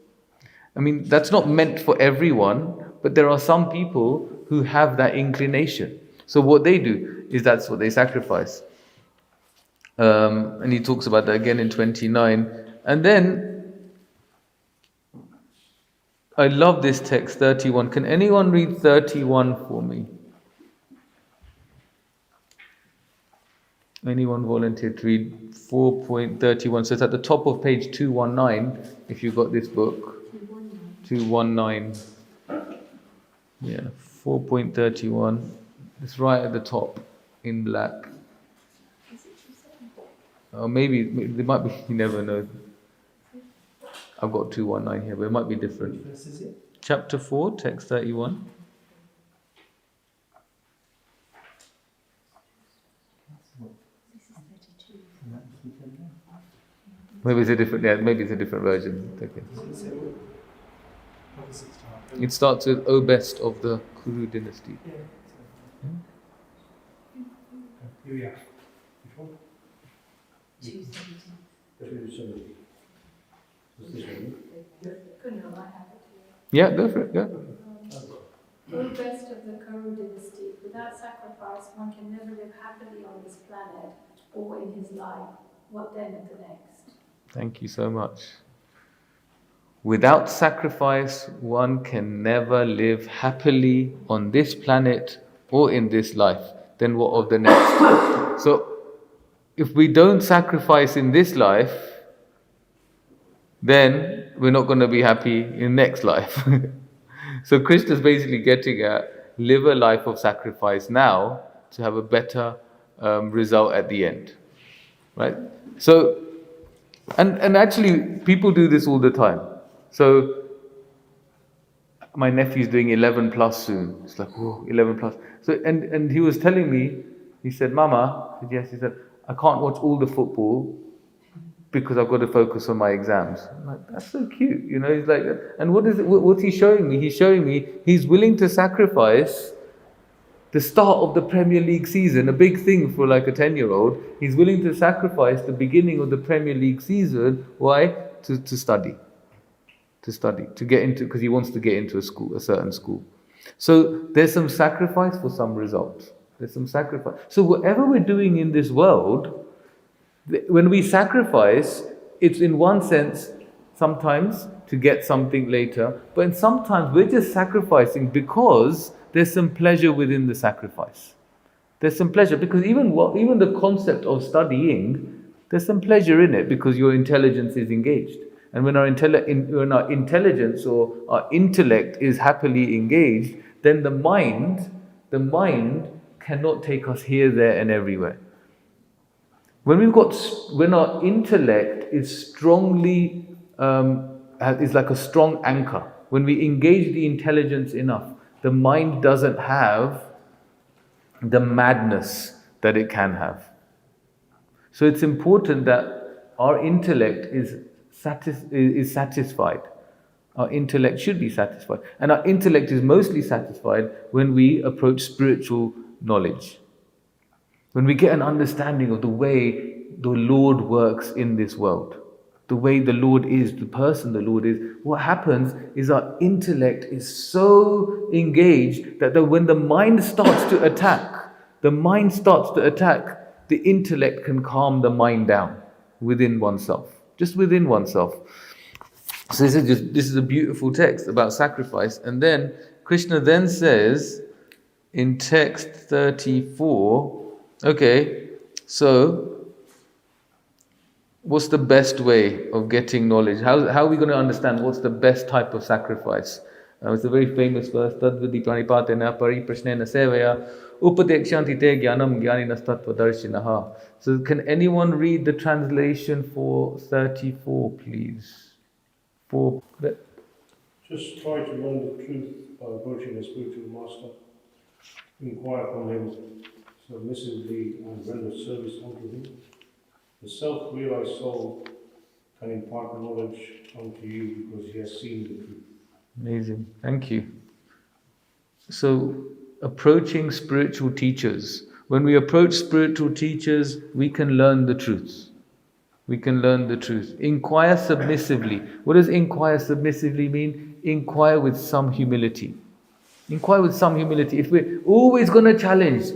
I mean, that's not meant for everyone, but there are some people who have that inclination. So what they do is that's what they sacrifice. And he talks about that again in 29. And then, I love this text, 31. Can anyone read 31 for me? Anyone volunteer to read 4.31? So it's at the top of page 219, if you've got this book. 219. Yeah, 4.31. It's right at the top in black. Or maybe there might be, you never know. I've got 219 here, but it might be different. Which verse is it? Chapter 4, text 31. Maybe it's a different version. Okay. It starts with O best of the Kuru dynasty. Here we are. Before? 270. Yeah, go for it. Go. O best of the Kuru dynasty, without sacrifice one can never live happily on this planet or in his life. What then of the next? Thank you so much. Without sacrifice, one can never live happily on this planet or in this life. Then what of the next? So, if we don't sacrifice in this life, then we're not going to be happy in next life. So Krishna's basically getting at live a life of sacrifice now to have a better result at the end. Right? So, and actually people do this all the time. So my nephew's doing 11 plus soon. It's like, oh, 11 plus. So and he was telling me, he said, Mama, I said, yes, he said, I can't watch all the football because I've got to focus on my exams. I'm like, that's so cute, he's like, and what's he showing me? He's showing me he's willing to sacrifice the start of the Premier League season, a big thing for like a 10-year-old. He's willing to sacrifice the beginning of the Premier League season. Why? To study. To get into, because he wants to get into a certain school. So there's some sacrifice for some results. There's some sacrifice. So whatever we're doing in this world, when we sacrifice, it's in one sense sometimes to get something later, but sometimes we're just sacrificing because there's some pleasure within the sacrifice. There's some pleasure because even the concept of studying, there's some pleasure in it because your intelligence is engaged. And when our intelligence or our intellect is happily engaged, then the mind cannot take us here, there, and everywhere. When our intellect is strongly is like a strong anchor, when we engage the intelligence enough, the mind doesn't have the madness that it can have. So it's important that our intellect is satisfied. Our intellect should be satisfied. And our intellect is mostly satisfied when we approach spiritual knowledge. When we get an understanding of the way the Lord works in this world. the way the Lord is, the person the Lord is, what happens is our intellect is so engaged that when the mind starts to attack, the intellect can calm the mind down within oneself, just within oneself. So this is a beautiful text about sacrifice. And then Krishna then says in text 34, okay, so what's the best way of getting knowledge? How are we going to understand what's the best type of sacrifice? It's a very famous verse, Tadvidi pranipatena pariprashnena sevaya upadekshanti te jnanam jnaninas tattva darshinaha. So can anyone read the translation for 34, please? Just try to learn the truth by approaching a spiritual master. Inquire from him submissively and render service unto him. The self-realized soul can impart knowledge unto you because he has seen the truth. Amazing. Thank you. So, approaching spiritual teachers. When we approach spiritual teachers, we can learn the truth. We can learn the truth. Inquire submissively. What does inquire submissively mean? Inquire with some humility. Inquire with some humility. If we're always going to challenge,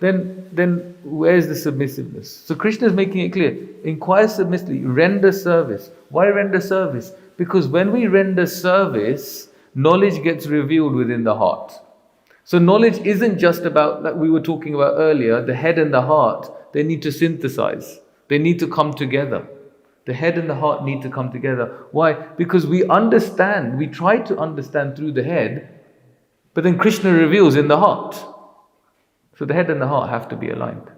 then where's the submissiveness? So Krishna is making it clear. Inquire submissively. Render service. Why render service? Because when we render service, knowledge gets revealed within the heart. So knowledge isn't just about, like we were talking about earlier, the head and the heart. They need to synthesize. They need to come together. The head and the heart need to come together. Why? Because we understand, we try to understand through the head, but then Krishna reveals in the heart. So the head and the heart have to be aligned.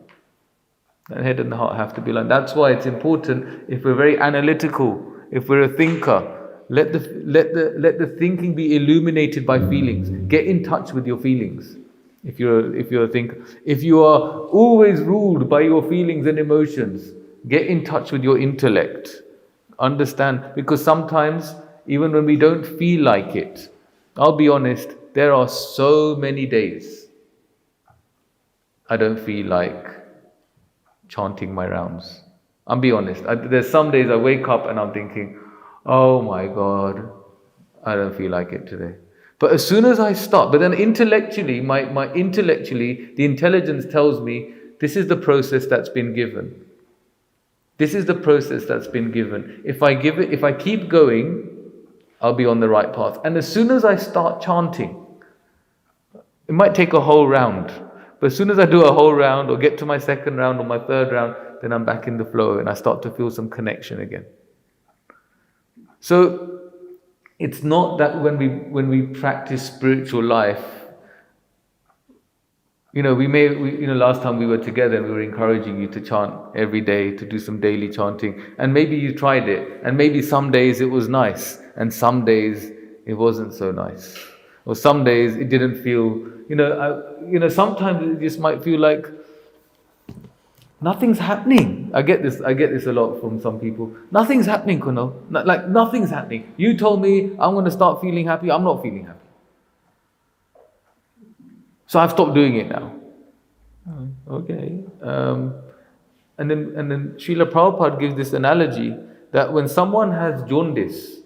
The head and the heart have to be aligned. That's why it's important, if we're very analytical, if we're a thinker, let the thinking be illuminated by feelings. Get in touch with your feelings. If you're a thinker, if you are always ruled by your feelings and emotions, get in touch with your intellect. Understand, because sometimes even when we don't feel like it, I'll be honest, there are so many days I don't feel like chanting my rounds. I'll be honest. There's some days I wake up and I'm thinking, oh my God, I don't feel like it today. But as soon as I start, but then intellectually, the intelligence tells me this is the process that's been given. This is the process that's been given. If I keep going, I'll be on the right path. And as soon as I start chanting, it might take a whole round. But as soon as I do a whole round or get to my second round or my third round, then I'm back in the flow and I start to feel some connection again. So it's not that when we practice spiritual life, last time we were together and we were encouraging you to chant every day, to do some daily chanting, and maybe you tried it, and maybe some days it was nice, and some days it wasn't so nice, or some days it didn't feel, sometimes it just might feel like nothing's happening. I get this a lot from some people. Nothing's happening, Kunal. Like nothing's happening. You told me I'm going to start feeling happy. I'm not feeling happy. So I've stopped doing it now. Okay. And then Srila Prabhupada gives this analogy that when someone has jaundice,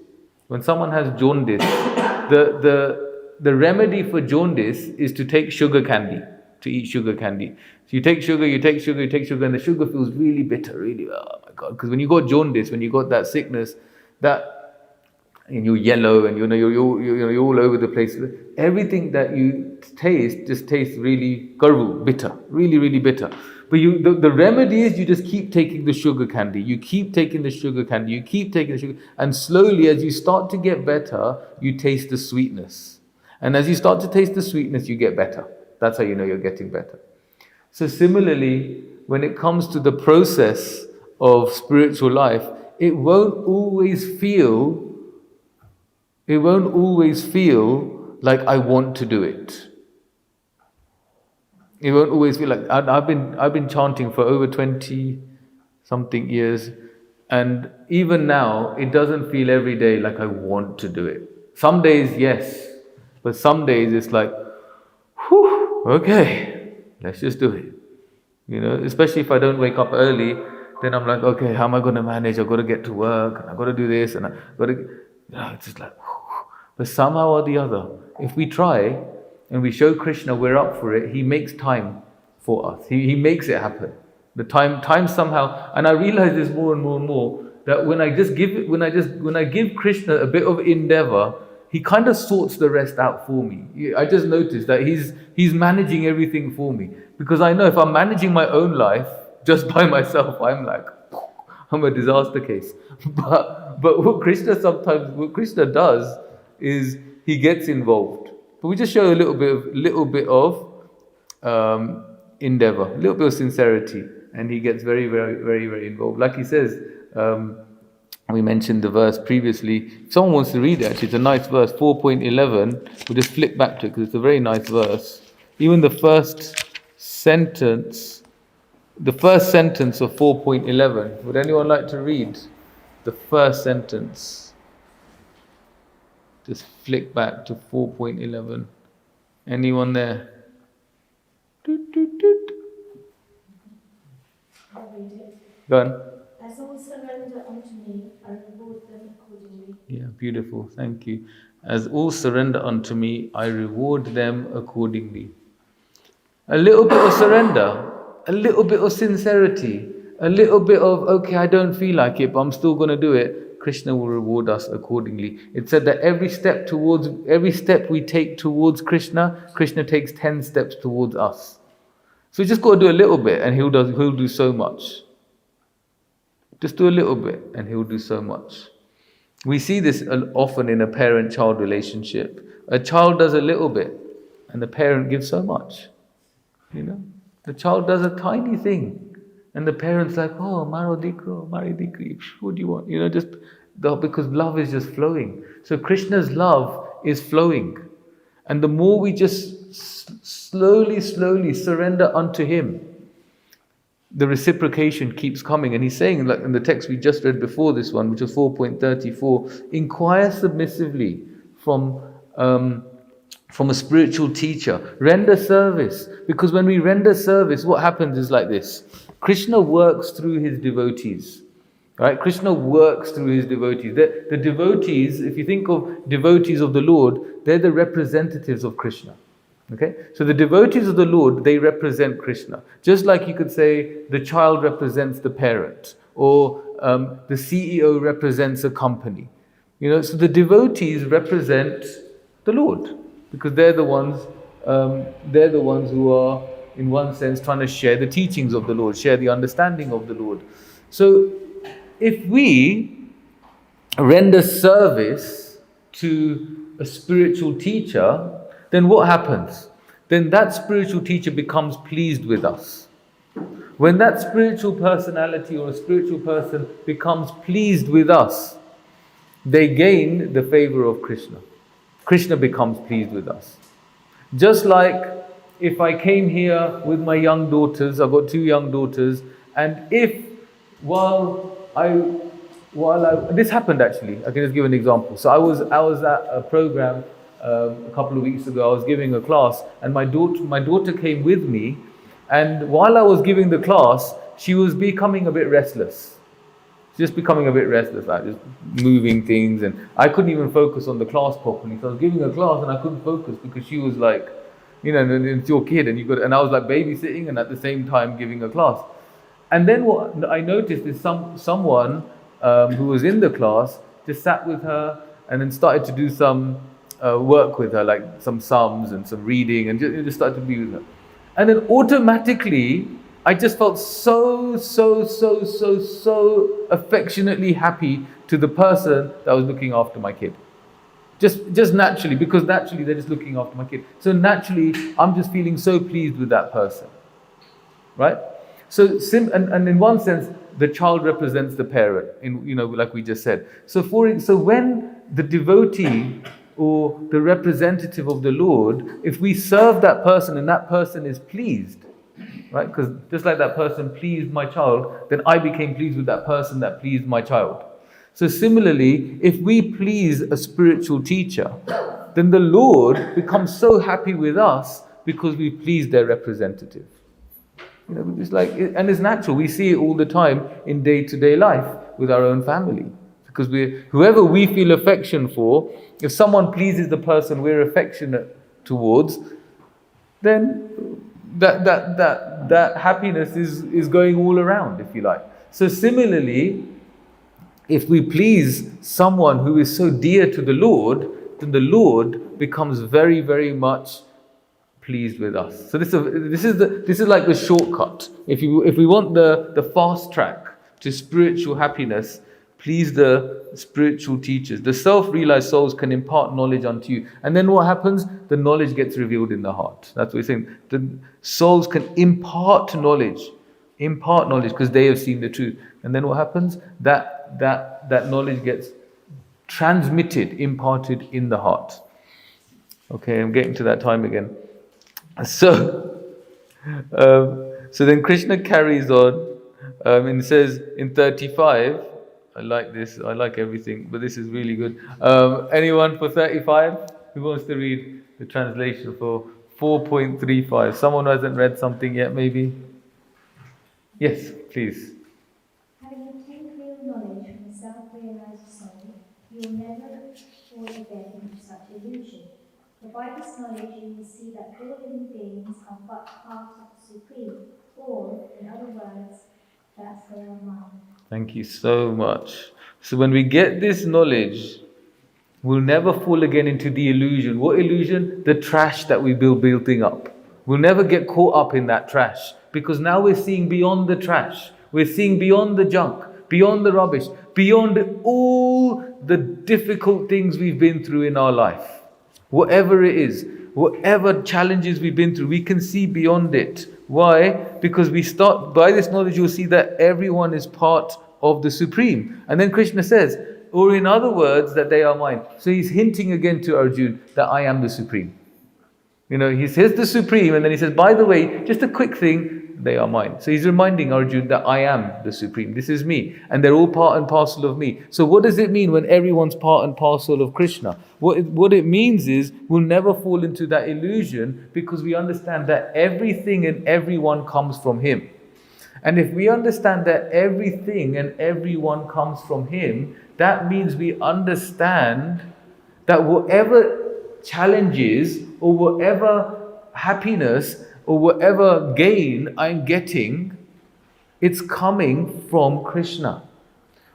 the remedy for jaundice is to take sugar candy, to eat sugar candy. So you take sugar, and the sugar feels really bitter, really, oh my God. Because when you got jaundice, when you got that sickness, and you're yellow and you're all over the place, everything that you taste just tastes really karvu, bitter, really, really bitter. But the remedy is you just keep taking the sugar candy. You keep taking the sugar candy. You keep taking the sugar. And slowly, as you start to get better, you taste the sweetness. And as you start to taste the sweetness, you get better. That's how you know you're getting better. So similarly, when it comes to the process of spiritual life, it won't always feel like I want to do it. It won't always feel like I've been chanting for over 20 something years, and even now it doesn't feel every day like I want to do it. Some days yes, but some days it's like, whew, okay, let's just do it. Especially if I don't wake up early, then I'm like, okay, how am I going to manage? I've got to get to work, and I've got to do this, and I've got to, it's just like, but somehow or the other, if we try and we show Krishna we're up for it, he makes time for us. He makes it happen. The time somehow, and I realize this more and more and more, that when I give Krishna a bit of endeavor, he kind of sorts the rest out for me. I just noticed that he's managing everything for me. Because I know if I'm managing my own life just by myself, I'm a disaster case. But what Krishna does is he gets involved. But we just show a little bit of endeavor, a little bit of sincerity, and he gets very, very, very, very involved. Like he says, we mentioned the verse previously. If someone wants to read it, actually, it's a nice verse, 4.11. We'll just flip back to it because it's a very nice verse. Even the first sentence of 4.11. Would anyone like to read the first sentence? Just flick back to 4.11. Anyone there? Doot, doot, doot. I'll read it. Go on. As all surrender unto me, I reward them accordingly. Yeah, beautiful. Thank you. As all surrender unto me, I reward them accordingly. A little bit of surrender, a little bit of sincerity, a little bit of, okay, I don't feel like it, but I'm still going to do it. Krishna will reward us accordingly. It said that every step we take towards Krishna, Krishna takes 10 steps towards us. So we just got to do a little bit, and he'll do so much. Just do a little bit, and he'll do so much. We see this often in a parent-child relationship. A child does a little bit, and the parent gives so much. You know, the child does a tiny thing, and the parent's like, "Oh, maro dikro, mari dikri, what do you want?" You know, because love is just flowing. So Krishna's love is flowing, and the more we just slowly surrender unto Him, the reciprocation keeps coming. And he's saying, like in the text we just read before this one, which was 4.34, inquire submissively from a spiritual teacher. Render service. Because when we render service, what happens is like this. Krishna works through his devotees. Right? Krishna works through his devotees. The devotees, if you think of devotees of the Lord, they're the representatives of Krishna. Okay? So the devotees of the Lord, they represent Krishna. Just like you could say the child represents the parent, or the CEO represents a company. You know, so the devotees represent the Lord, because they're the ones who are, in one sense, trying to share the teachings of the Lord, share the understanding of the Lord. So if we render service to a spiritual teacher, then what happens? Then that spiritual teacher becomes pleased with us. When that spiritual personality or a spiritual person becomes pleased with us, they gain the favor of Krishna. Krishna becomes pleased with us. Just like if I came here with my young daughters, I've got 2 young daughters, and if this happened actually, I can just give an example. So I was at a program a couple of weeks ago. I was giving a class, and my daughter came with me, and while I was giving the class, she was becoming a bit restless. Just becoming a bit restless, like just moving things, and I couldn't even focus on the class properly. So I was giving a class and I couldn't focus because she was like, you know, it's your kid, and I was like babysitting and at the same time giving a class. And then what I noticed is someone who was in the class just sat with her and then started to do some work with her, like some sums and some reading, and just started to be with her. And then automatically, I just felt so affectionately happy to the person that was looking after my kid. Just naturally, because naturally they're just looking after my kid. So naturally, I'm just feeling so pleased with that person. Right? So, and in one sense, the child represents the parent, like we just said. So when the devotee or the representative of the Lord, if we serve that person and that person is pleased, right? Because just like that person pleased my child, then I became pleased with that person that pleased my child. So similarly, if we please a spiritual teacher, then the Lord becomes so happy with us because we pleased their representative. It's like, and it's natural. We see it all the time in day-to-day life with our own family. Because whoever we feel affection for, if someone pleases the person we're affectionate towards, then that happiness is going all around, if you like. So similarly, if we please someone who is so dear to the Lord, then the Lord becomes very, very much pleased with us. So this is like the shortcut. If we want the fast track to spiritual happiness, please the spiritual teachers. The self-realized souls can impart knowledge unto you. And then what happens? The knowledge gets revealed in the heart. That's what we're saying. The souls can impart knowledge because they have seen the truth. And then what happens? That knowledge gets transmitted, imparted in the heart. Okay, I'm getting to that time again. So then Krishna carries on and says in 35, I like this, I like everything, but this is really good. Anyone for 35? Who wants to read the translation for 4.35? Someone who hasn't read something yet, maybe? Yes, please. Having obtained real knowledge from the self-realized soul, you will never fall again into such illusion. For by this knowledge you will see that all living beings are but part of the Supreme, or, in other words, that they are mine. Thank you so much. So when we get this knowledge, we'll never fall again into the illusion. What illusion? The trash that we've been building up. We'll never get caught up in that trash, because now we're seeing beyond the trash. We're seeing beyond the junk, beyond the rubbish, beyond all the difficult things we've been through in our life. Whatever it is, whatever challenges we've been through, we can see beyond it. Why? Because we start, by this knowledge, you'll see that everyone is part of the Supreme. And then Krishna says, or in other words, that they are mine. So he's hinting again to Arjuna that I am the Supreme. He says the Supreme, and then he says, by the way, just a quick thing, they are mine. So he's reminding Arjuna that I am the Supreme. This is me. And they're all part and parcel of me. So what does it mean when everyone's part and parcel of Krishna? What it means is we'll never fall into that illusion, because we understand that everything and everyone comes from Him. And if we understand that everything and everyone comes from Him, that means we understand that whatever challenges or whatever happiness or whatever gain I'm getting, it's coming from Krishna.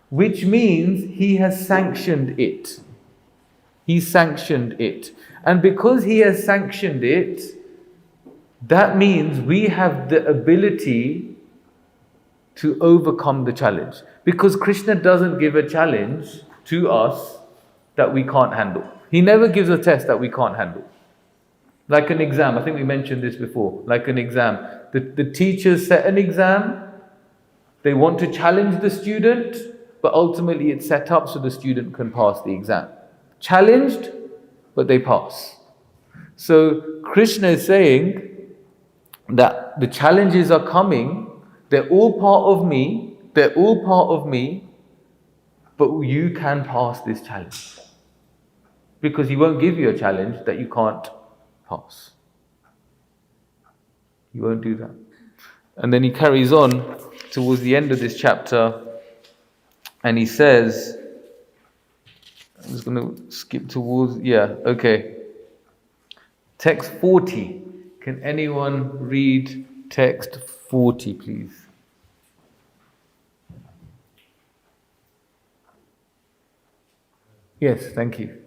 Which means He has sanctioned it. He sanctioned it. And because He has sanctioned it, that means we have the ability to overcome the challenge. Because Krishna doesn't give a challenge to us that we can't handle. He never gives a test that we can't handle. Like an exam, I think we mentioned this before, like an exam. The teachers set an exam, they want to challenge the student, but ultimately it's set up so the student can pass the exam. Challenged, but they pass. So Krishna is saying that the challenges are coming, they're all part of me, but you can pass this challenge. Because He won't give you a challenge that you can't pass. He won't do that. And then he carries on towards the end of this chapter, and he says, I'm just going to skip towards, text 40. Can anyone read text 40, please? Yes, thank you.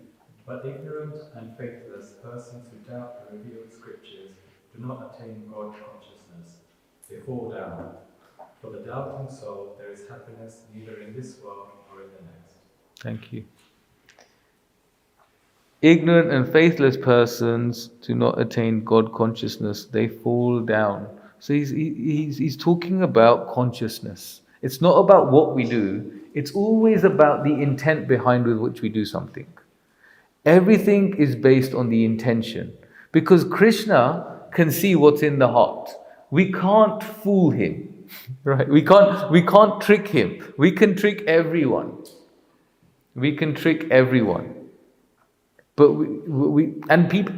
But ignorant and faithless persons who doubt the revealed scriptures do not attain God consciousness. They fall down. For the doubting soul, there is happiness neither in this world nor in the next. Thank you. Ignorant and faithless persons do not attain God consciousness. They fall down. So he's talking about consciousness. It's not about what we do. It's always about the intent behind with which we do something. Everything is based on the intention. Because Krishna can see what's in the heart. We can't fool Him. Right? We can't trick Him. We can trick everyone. But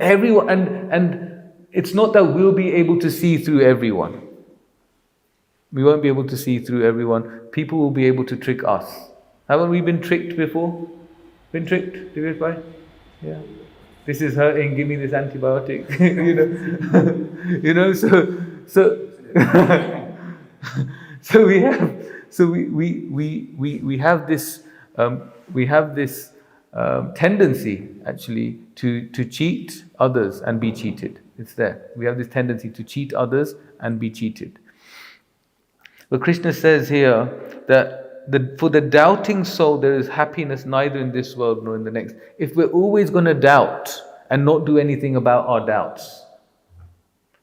everyone, and it's not that we'll be able to see through everyone. We won't be able to see through everyone. People will be able to trick us. Haven't we been tricked before? Been tricked, Divyabai? Yeah. This is hurting, give me this antibiotic. So so we have this tendency actually to cheat others and be cheated. It's there. We have this tendency to cheat others and be cheated. But Krishna says here that for the doubting soul there is happiness neither in this world nor in the next. If we're always going to doubt and not do anything about our doubts,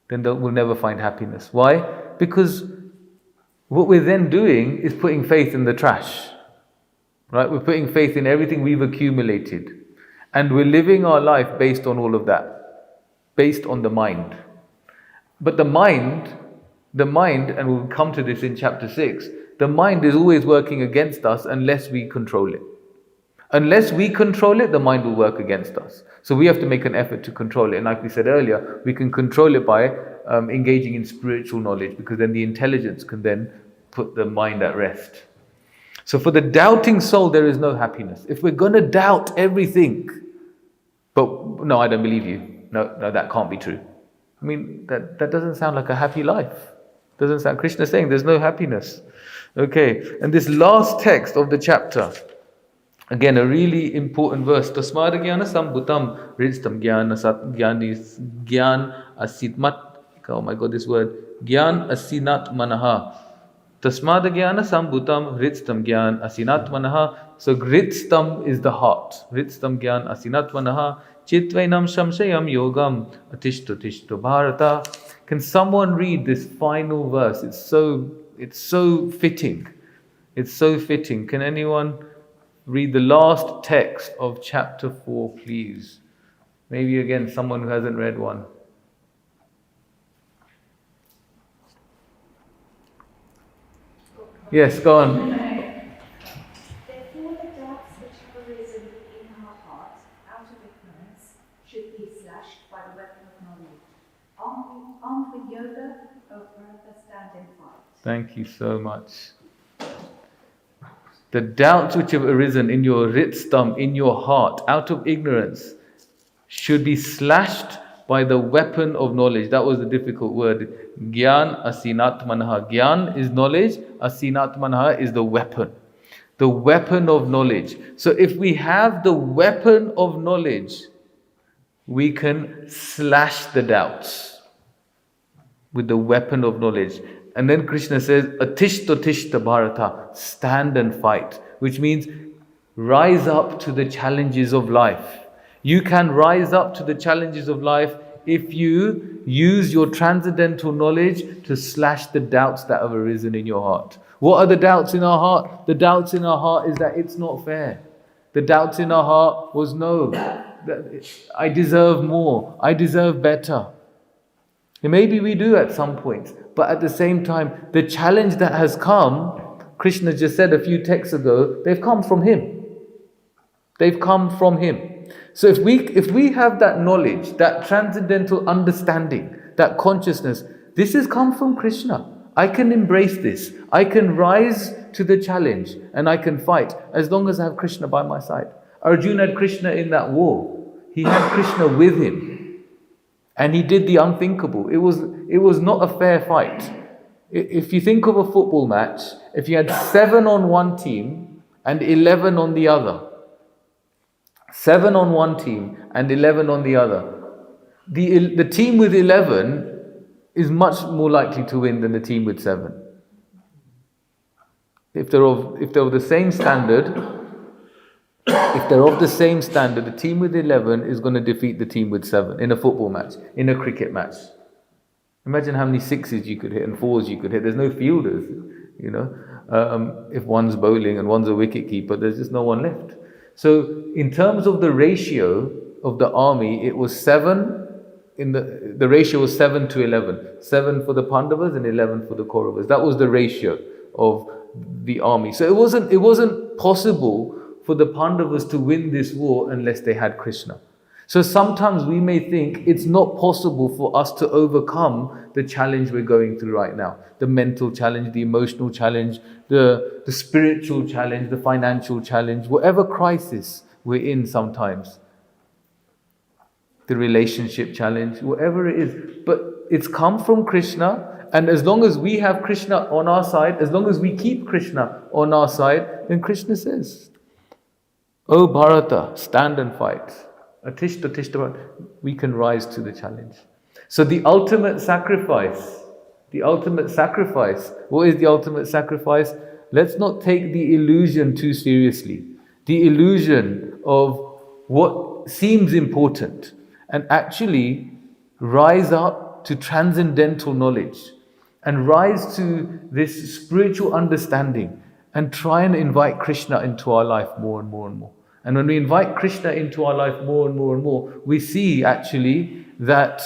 then we'll never find happiness. Why? Because what we're then doing is putting faith in the trash. Right? We're putting faith in everything we've accumulated. And we're living our life based on all of that. Based on the mind. But the mind, and we'll come to this in chapter 6, the mind is always working against us unless we control it. Unless we control it, the mind will work against us. So we have to make an effort to control it. And like we said earlier, we can control it by engaging in spiritual knowledge, because then the intelligence can then put the mind at rest. So for the doubting soul, there is no happiness. If we're going to doubt everything, but no, I don't believe you. No, that can't be true. I mean, that doesn't sound like a happy life. Doesn't sound. Krishna is saying there's no happiness. Okay, and this last text of the chapter, again, a really important verse. Tasmada jnana sambhutam ridstam gyan asitmat. Oh my God, this word. Gyan asinat manaha. Tasmada jnana sambhutam ridstam gyan asinat manaha. So ridstam is the heart. Ridstam gyan asinat manaha. Chitvainam shamshayam yogam atishto tishto bharata. Can someone read this final verse? It's so fitting. It's so fitting. Can anyone read the last text of chapter 4, please? Maybe again, someone who hasn't read one. Yes, go on. Therefore, the doubts which have arisen in our hearts out of ignorance should be slashed by the weapon of knowledge. Armed with yoga, O Bharata, stand and fight. Thank you so much. The doubts which have arisen in your ritstam, in your heart, out of ignorance, should be slashed by the weapon of knowledge. That was the difficult word. Gyan asinat manaha. Gyan is knowledge, asinat manaha is the weapon. The weapon of knowledge. So if we have the weapon of knowledge, we can slash the doubts with the weapon of knowledge. And then Krishna says, Atishta tishta bharata, stand and fight, which means rise up to the challenges of life. You can rise up to the challenges of life if you use your transcendental knowledge to slash the doubts that have arisen in your heart. What are the doubts in our heart? The doubts in our heart is that it's not fair. The doubts in our heart was no, I deserve more, I deserve better. And maybe we do at some point, but at the same time, the challenge that has come, Krishna just said a few texts ago, they've come from Him. They've come from Him. So if we have that knowledge, that transcendental understanding, that consciousness, this has come from Krishna. I can embrace this. I can rise to the challenge and I can fight as long as I have Krishna by my side. Arjuna had Krishna in that war. He had Krishna with him. And he did the unthinkable. It was not a fair fight. If you think of a football match, if you had 7 on one team and 11 on the other, 7 on one team and 11 on the other, the team with 11 is much more likely to win than the team with 7. If they're of the same standard, the team with 11 is going to defeat the team with 7 in a football match, in a cricket match. Imagine how many 6s you could hit and 4s you could hit. There's no fielders, if one's bowling and one's a wicket keeper, there's just no one left. So in terms of the ratio of the army, it was 7. The ratio was 7 to 11. 7 for the Pandavas and 11 for the Kauravas. That was the ratio of the army. So it wasn't possible for the Pandavas to win this war unless they had Krishna. So sometimes we may think it's not possible for us to overcome the challenge we're going through right now. The mental challenge, the emotional challenge, the spiritual challenge, the financial challenge, whatever crisis we're in sometimes. The relationship challenge, whatever it is. But it's come from Krishna, and as long as we have Krishna on our side, as long as we keep Krishna on our side, then Krishna says, "O Bharata, stand and fight. Atishta, tishta, we can rise to the challenge." So the ultimate sacrifice, what is the ultimate sacrifice? Let's not take the illusion too seriously. The illusion of what seems important, and actually rise up to transcendental knowledge and rise to this spiritual understanding and try and invite Krishna into our life more and more and more. And when we invite Krishna into our life more and more and more, we see actually that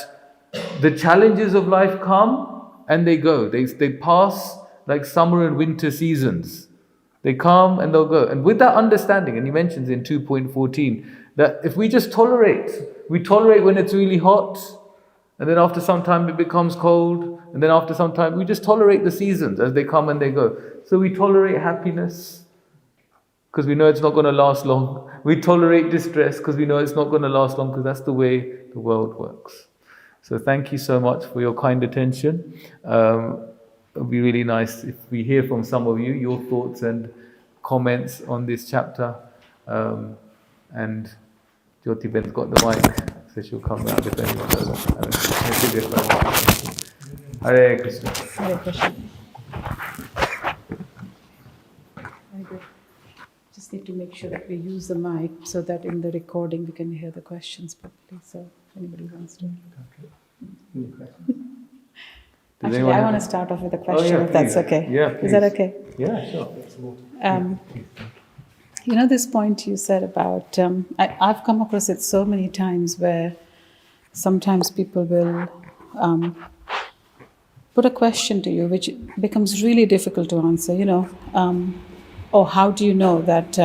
the challenges of life come and they go. They pass like summer and winter seasons. They come and they'll go. And with that understanding, and he mentions in 2.14, that if we just we tolerate when it's really hot, and then after some time it becomes cold, and then after some time we just tolerate the seasons as they come and they go. So we tolerate happiness because we know it's not going to last long. We tolerate distress because we know it's not going to last long, because that's the way the world works. So thank you so much for your kind attention. It would be really nice if we hear from some of you, your thoughts and comments on this chapter. And Jyoti Ben's got the mic, so she'll come round if anyone doesn't. Hare Krishna. Hare Krishna. Very good. Just need to make sure that we use the mic so that in the recording we can hear the questions properly. So if anybody wants to. Actually, I want to start off with a question, if that's okay. Yeah, please. Is that okay? Yeah, sure. You know, this point you said about, I've come across it so many times where sometimes people will put a question to you which becomes really difficult to answer, or how do you know that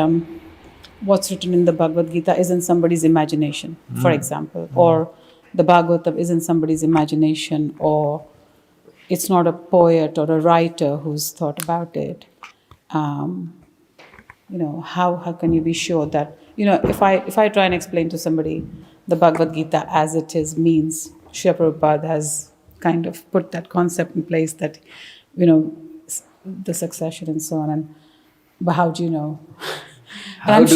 what's written in the Bhagavad Gita isn't somebody's imagination, for example, or the Bhagavatam isn't somebody's imagination, or it's not a poet or a writer who's thought about it. How can you be sure that, if I try and explain to somebody the Bhagavad Gita as it is means, Srila Prabhupada has kind of put that concept in place that, the succession and so on, but how do you know? And I'm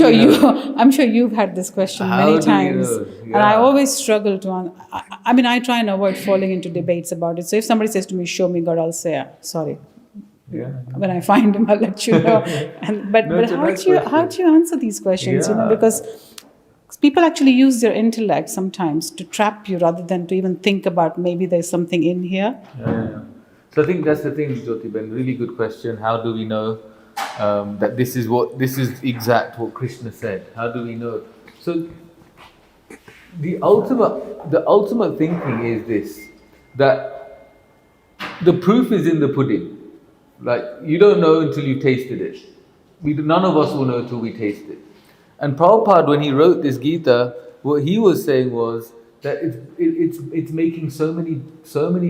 sure you've had this question many times, and I always struggle to. I try and avoid falling into debates about it. So if somebody says to me, "Show me God," I'll say, "Sorry." Yeah. When I find him, I'll let you know. But how do you answer these questions? Because people actually use their intellect sometimes to trap you rather than to even think about maybe there's something in here. Yeah. So I think that's the thing, Jyoti Ben. Really good question. How do we know that this is exact what Krishna said? How do we know? So the ultimate thinking is this: that the proof is in the pudding. Like, you don't know until you've tasted it. None of us will know until we taste it. And Prabhupada, when he wrote this Gita, what he was saying was that it's making so many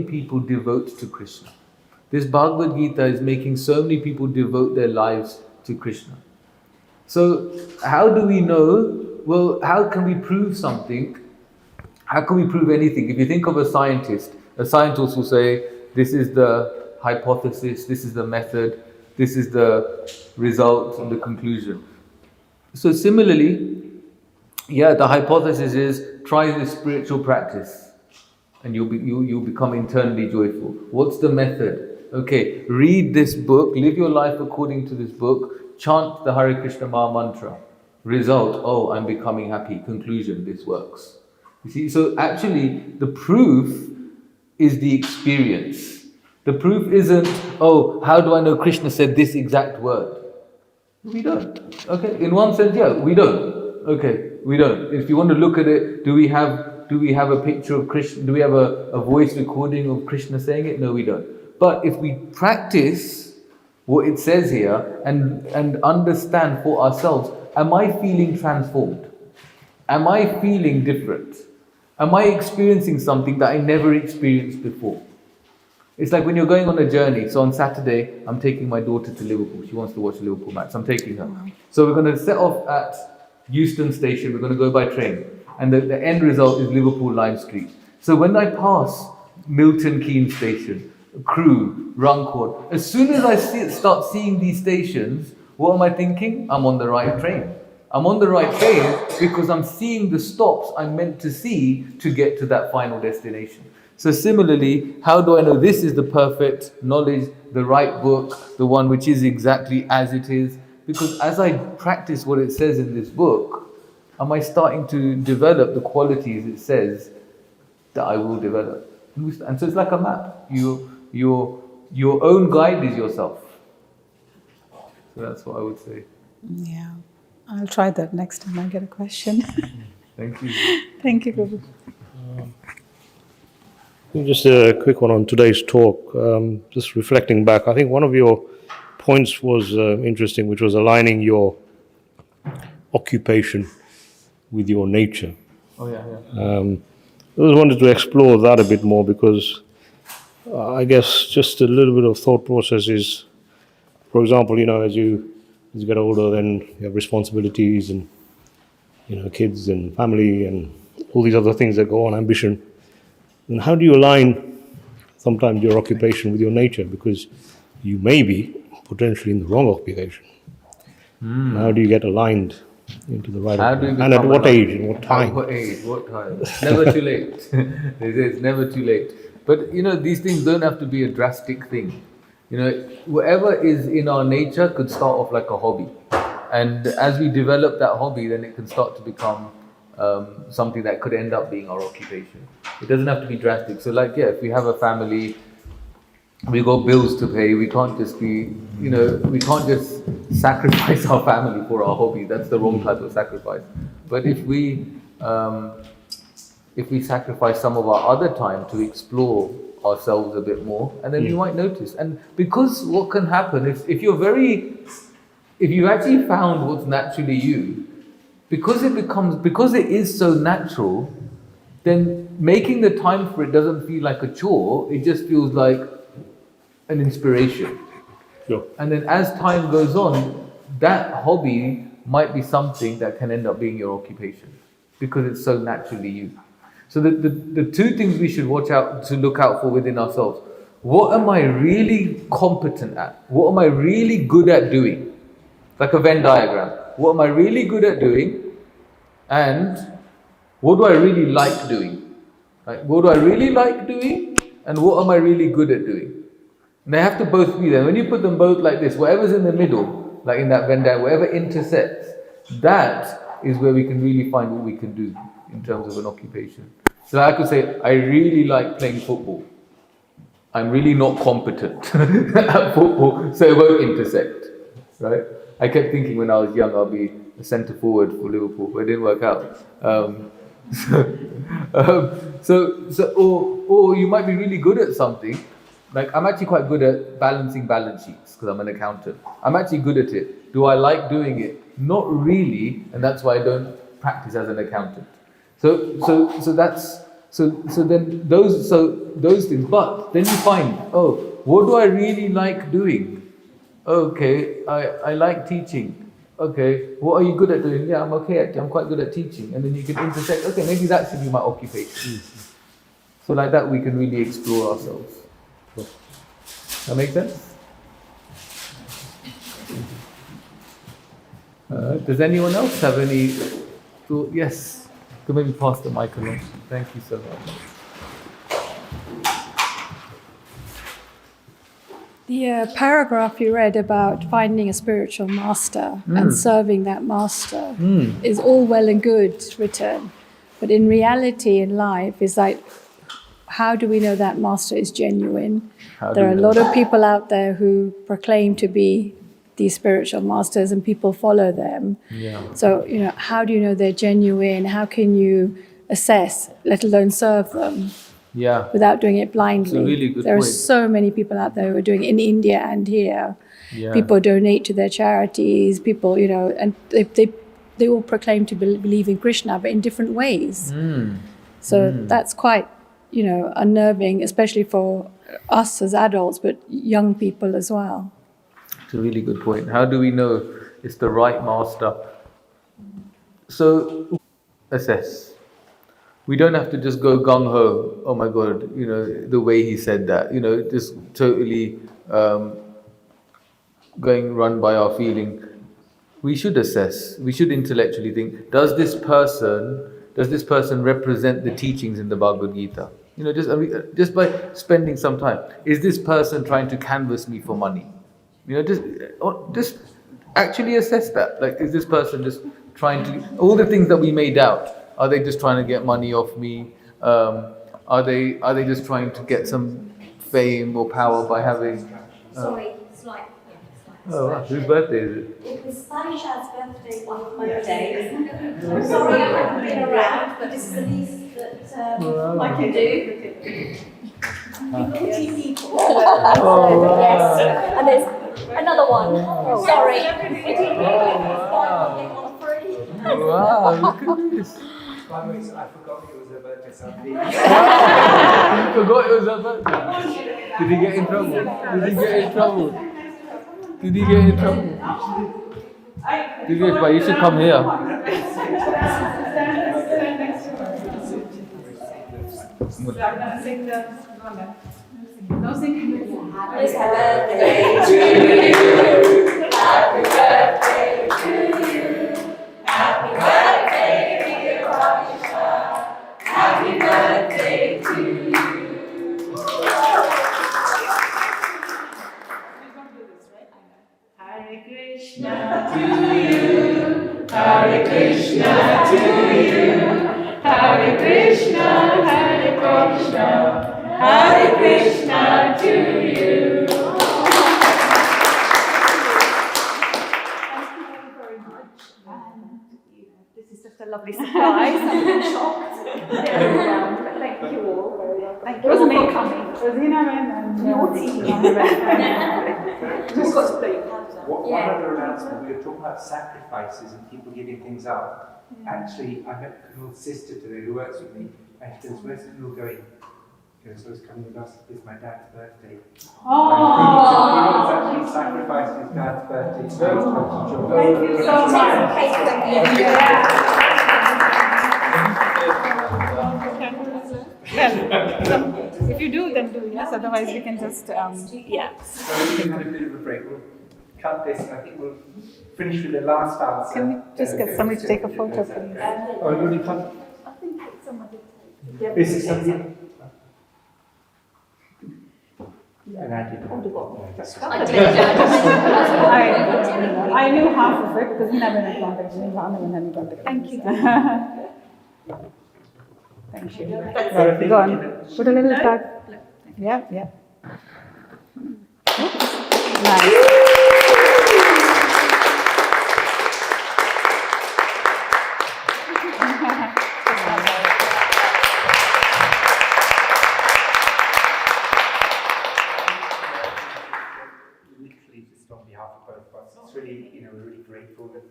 people devote to Krishna. This Bhagavad Gita is making so many people devote their lives to Krishna. So how do we know? Well, how can we prove something? How can we prove anything? If you think of a scientist will say, this is the hypothesis, this is the method, this is the result and the conclusion. So similarly, the hypothesis is try this spiritual practice and you'll become internally joyful. What's the method? Okay, read this book, live your life according to this book, chant the Hare Krishna Maha Mantra. Result, I'm becoming happy. Conclusion, this works. You see, so actually the proof is the experience. The proof isn't, how do I know Krishna said this exact word? We don't. Okay, in one sense, we don't. Okay, we don't. If you want to look at it, do we have a picture of Krishna? Do we have a voice recording of Krishna saying it? No, we don't. But if we practice what it says here and understand for ourselves, am I feeling transformed? am I feeling different? Am I experiencing something that I never experienced before? It's like when you're going on a journey. So on Saturday, I'm taking my daughter to Liverpool. She wants to watch a Liverpool match. I'm taking her. So we're going to set off at Euston Station. We're going to go by train. And the end result is Liverpool Lime Street. So when I pass Milton Keynes Station, Crewe, Runcorn, as soon as I start seeing these stations, what am I thinking? I'm on the right train. I'm on the right train because I'm seeing the stops I'm meant to see to get to that final destination. So similarly, how do I know this is the perfect knowledge, the right book, the one which is exactly as it is? Because as I practice what it says in this book, am I starting to develop the qualities it says that I will develop? And so it's like a map. Your own guide is yourself. So that's what I would say. Yeah. I'll try that next time I get a question. Thank you. Thank you, Prabhu. Just a quick one on today's talk. Just reflecting back, I think one of your points was interesting, which was aligning your occupation with your nature. Oh yeah. I just wanted to explore that a bit more because I guess just a little bit of thought process is, for example, as you get older, then you have responsibilities and kids and family and all these other things that go on, ambition. And how do you align sometimes your occupation with your nature? Because you may be potentially in the wrong occupation. How do you get aligned into the right occupation? And at what age and what time? At what age, what time? It's never too late. It's never too late. But these things don't have to be a drastic thing. Whatever is in our nature could start off like a hobby. And as we develop that hobby, then it can start to become something that could end up being our occupation. It doesn't have to be drastic. So if we have a family, we got bills to pay, we can't just we can't just sacrifice our family for our hobby. That's the wrong type of sacrifice. But if we sacrifice some of our other time to explore ourselves a bit more, and then you might notice. And because what can happen if you actually found what's naturally you, because it is so natural, then making the time for it doesn't feel like a chore. It just feels like an inspiration. Sure. And then as time goes on, that hobby might be something that can end up being your occupation because it's so naturally you. So the two things we should look out for within ourselves. What am I really competent at? What am I really good at doing? Like a Venn diagram. What am I really good at doing? And what do I really like doing? What do I really like doing? And what am I really good at doing? And they have to both be there. When you put them both like this, whatever's in the middle, like in that Venn diagram, whatever intersects, that is where we can really find what we can do in terms of an occupation. So I could say, I really like playing football. I'm really not competent at football, so it won't intersect, right? I kept thinking when I was young I'll be a centre forward for Liverpool, but it didn't work out. Or you might be really good at something. Like I'm actually quite good at balancing balance sheets because I'm an accountant. I'm actually good at it. Do I like doing it? Not really, and that's why I don't practice as an accountant. So then those things. But then you find, what do I really like doing? Okay, I like teaching. Okay, what are you good at doing? Yeah, I'm quite good at teaching. And then you can intersect, okay, maybe that should be my occupation. So like that we can really explore ourselves. That make sense? Does anyone else have any thought? Yes, can maybe pass the mic along. Thank you so much. The paragraph you read about finding a spiritual master and serving that master is all well and good written. But in reality, in life, is like, how do we know that master is genuine? There are a lot of people out there who proclaim to be these spiritual masters and people follow them. Yeah. So, how do you know they're genuine? How can you assess, let alone serve them? Yeah. Without doing it blindly. It's a really good there point. are so many people out there who are doing it in India and here. Yeah. People donate to their charities, people, and they they all proclaim to believe in Krishna, but in different ways. So that's quite, unnerving, especially for us as adults, but young people as well. It's a really good point. How do we know it's the right master? So, assess. We don't have to just go gung-ho, oh my God, the way he said that, just totally going run by our feeling. We should assess. We should intellectually think, does this person represent the teachings in the Bhagavad Gita? Just by spending some time. Is this person trying to canvass me for money? Just actually assess that. Like, is this person just trying to, all the things that we may doubt, are they just trying to get money off me? Are they just trying to get some fame or power by having... Sorry, slight. Oh, wow. Whose birthday is it? It was Sanishad's birthday on Monday. I'm sorry I haven't been around, but this is the least that I can do. 40 people. Yes. And there's another one. Sorry. We didn't get one free. Wow, look at this. I forgot it was her birthday, so I'm You forgot it was her birthday. Did he get in trouble? Divesh, but you should come here. Happy birthday to you. Happy birthday to you. Happy birthday, dear Krishna. Happy birthday to you. Hare Krishna to you. Hare Krishna to you. Hare Krishna, Hare Krishna. Hare Krishna to you. This is just a lovely surprise. I'm shocked. But thank you all very much. Thank you all for coming. It was Hinaven and Your team. You've got to play your cards out. One other announcement, we were talking about sacrifices and people giving things up. Actually, I met Kunal's sister today who works with me, and she says, where's Kunal going? She goes, so he's coming with us, it's my dad's birthday. Oh! He was actually sacrificed his dad's birthday to come to join. Thank you so much. Well, if you do, then do, yes. Otherwise, we can just, So we can have a bit of a break. We'll cut this, and I think we'll finish with the last answer. Can we just get somebody to take a photo, please? Oh, you already cut? I think it's somebody. This is something. And I did. I knew half of it because we never had contact. We never had any contact. Thank you. Thank you. Go on. Put a little tag. Yeah, yeah. Nice. Literally, just on behalf of both of us, it's really, we're really grateful that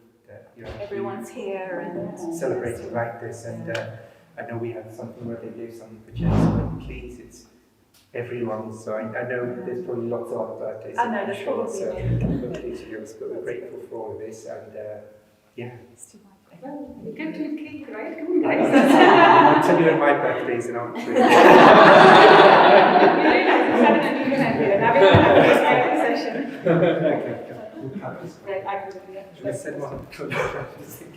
Everyone's here and celebrating like this, and I know we have something where they do something for Jess, but please, it's everyone's. So I know there's probably lots of other birthdays. I know, I'm there's sure, probably, so but please, but we're grateful for all of this, and yeah. Good to cake, right? I'll tell you when my birthday's and I'll treat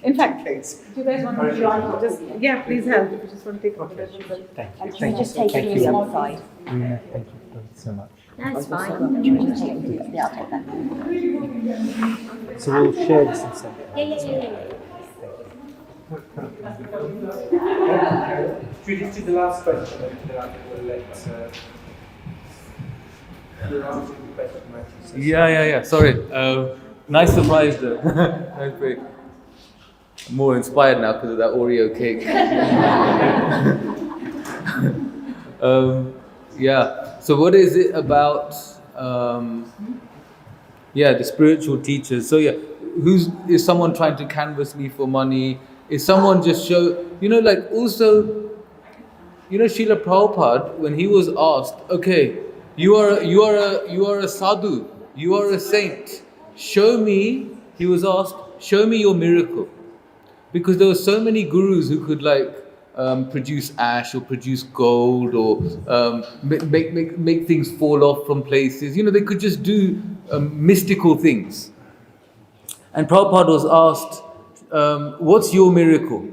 In fact, do you guys want to join? Just please help. If you just want to take a photo. Thank you. And can we just take it to the other side? Thank you so much. That's fine. Yeah, I'll take that. So we'll share this instead. Yeah. Should we just do the last question and then I think we'll let you're answering the question, right? Yeah. Sorry. Nice surprise though. That's great. I'm more inspired now because of that Oreo cake. So what is it about? The spiritual teachers. So is someone trying to canvass me for money? Is someone just also, Srila Prabhupada, when he was asked, okay, you are a sadhu, you are a saint. Show me, he was asked, show me your miracle. Because there were so many gurus who could produce ash or produce gold or make things fall off from places. They could just do mystical things. And Prabhupada was asked, what's your miracle?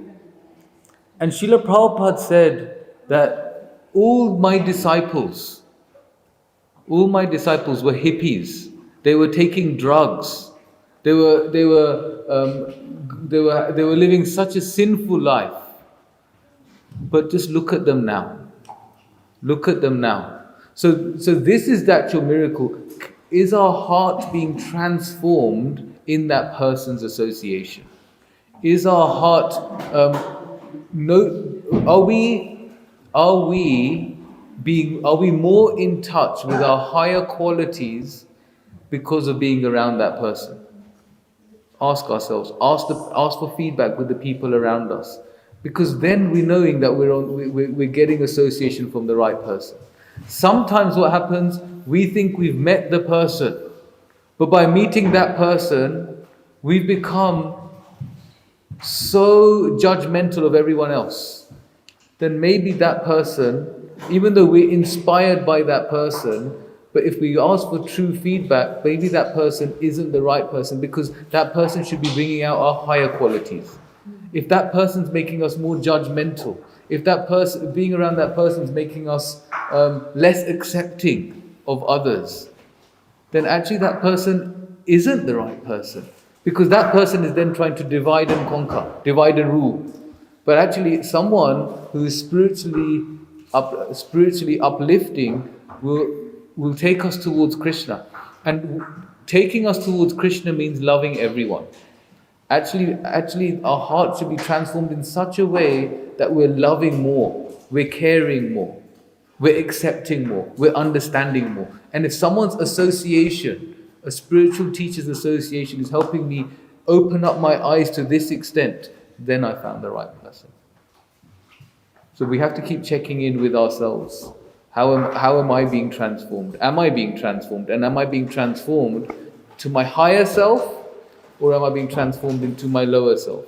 And Srila Prabhupada said that all my disciples were hippies. They were taking drugs. They were living such a sinful life. But just look at them now. Look at them now. So this is the actual miracle. Is our heart being transformed in that person's association? Is our heart are we more in touch with our higher qualities because of being around that person? Ask ourselves, ask for feedback with the people around us, because then we're knowing that we're getting association from the right person. Sometimes what happens, we think we've met the person, but by meeting that person, we've become so judgmental of everyone else. Then maybe that person, even though we're inspired by that person, but if we ask for true feedback, maybe that person isn't the right person, because that person should be bringing out our higher qualities. If that person's making us more judgmental, if that person, being around that person is making us less accepting of others, then actually that person isn't the right person. Because that person is then trying to divide and conquer, divide and rule. But actually someone who is spiritually uplifting will take us towards Krishna. And taking us towards Krishna means loving everyone. Actually, our heart should be transformed in such a way that we're loving more, we're caring more, we're accepting more, we're understanding more. And if someone's association, a spiritual teacher's association, is helping me open up my eyes to this extent, then I found the right person. So we have to keep checking in with ourselves. How am I being transformed? Am I being transformed? And am I being transformed to my higher self, or am I being transformed into my lower self?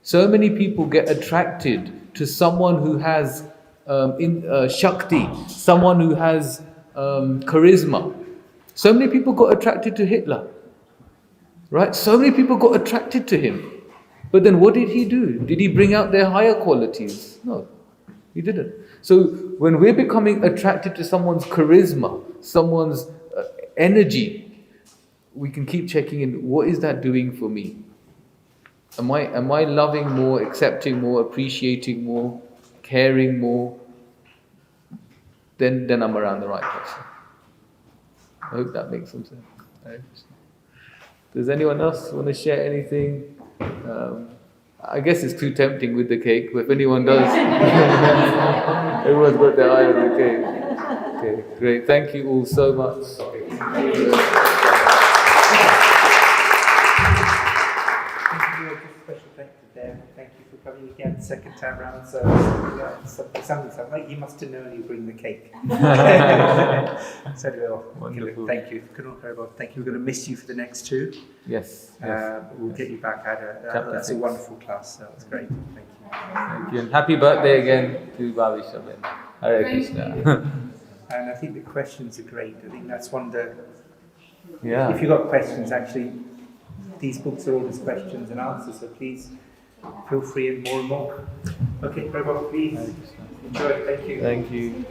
So many people get attracted to someone who has Shakti, someone who has charisma. So many people got attracted to Hitler, right? So many people got attracted to him. But then what did he do? Did he bring out their higher qualities? No, he didn't. So when we're becoming attracted to someone's charisma, someone's energy, we can keep checking in, what is that doing for me? Am I loving more, accepting more, appreciating more, caring more? Then I'm around the right person. I hope that makes some sense. Does anyone else want to share anything? I guess it's too tempting with the cake, but if anyone does, everyone's got their eye on the cake. Okay, great. Thank you all so much. Thank you for coming again, second time round. So, something like you must have known you bring the cake. So, Wonderful. Thank you. Thank you. We're going to miss you for the next two. Yes. We'll get you back at that's 6. A wonderful class. So that's great. Thank you. Thank you. And happy birthday again to Bhavi Shaben. Hare Krishna. And I think the questions are great. I think that's one of the... Yeah. If you've got questions, actually, these books are all just questions and answers, so please feel free and more. Okay, very well, please enjoy. Thank you. Thank you.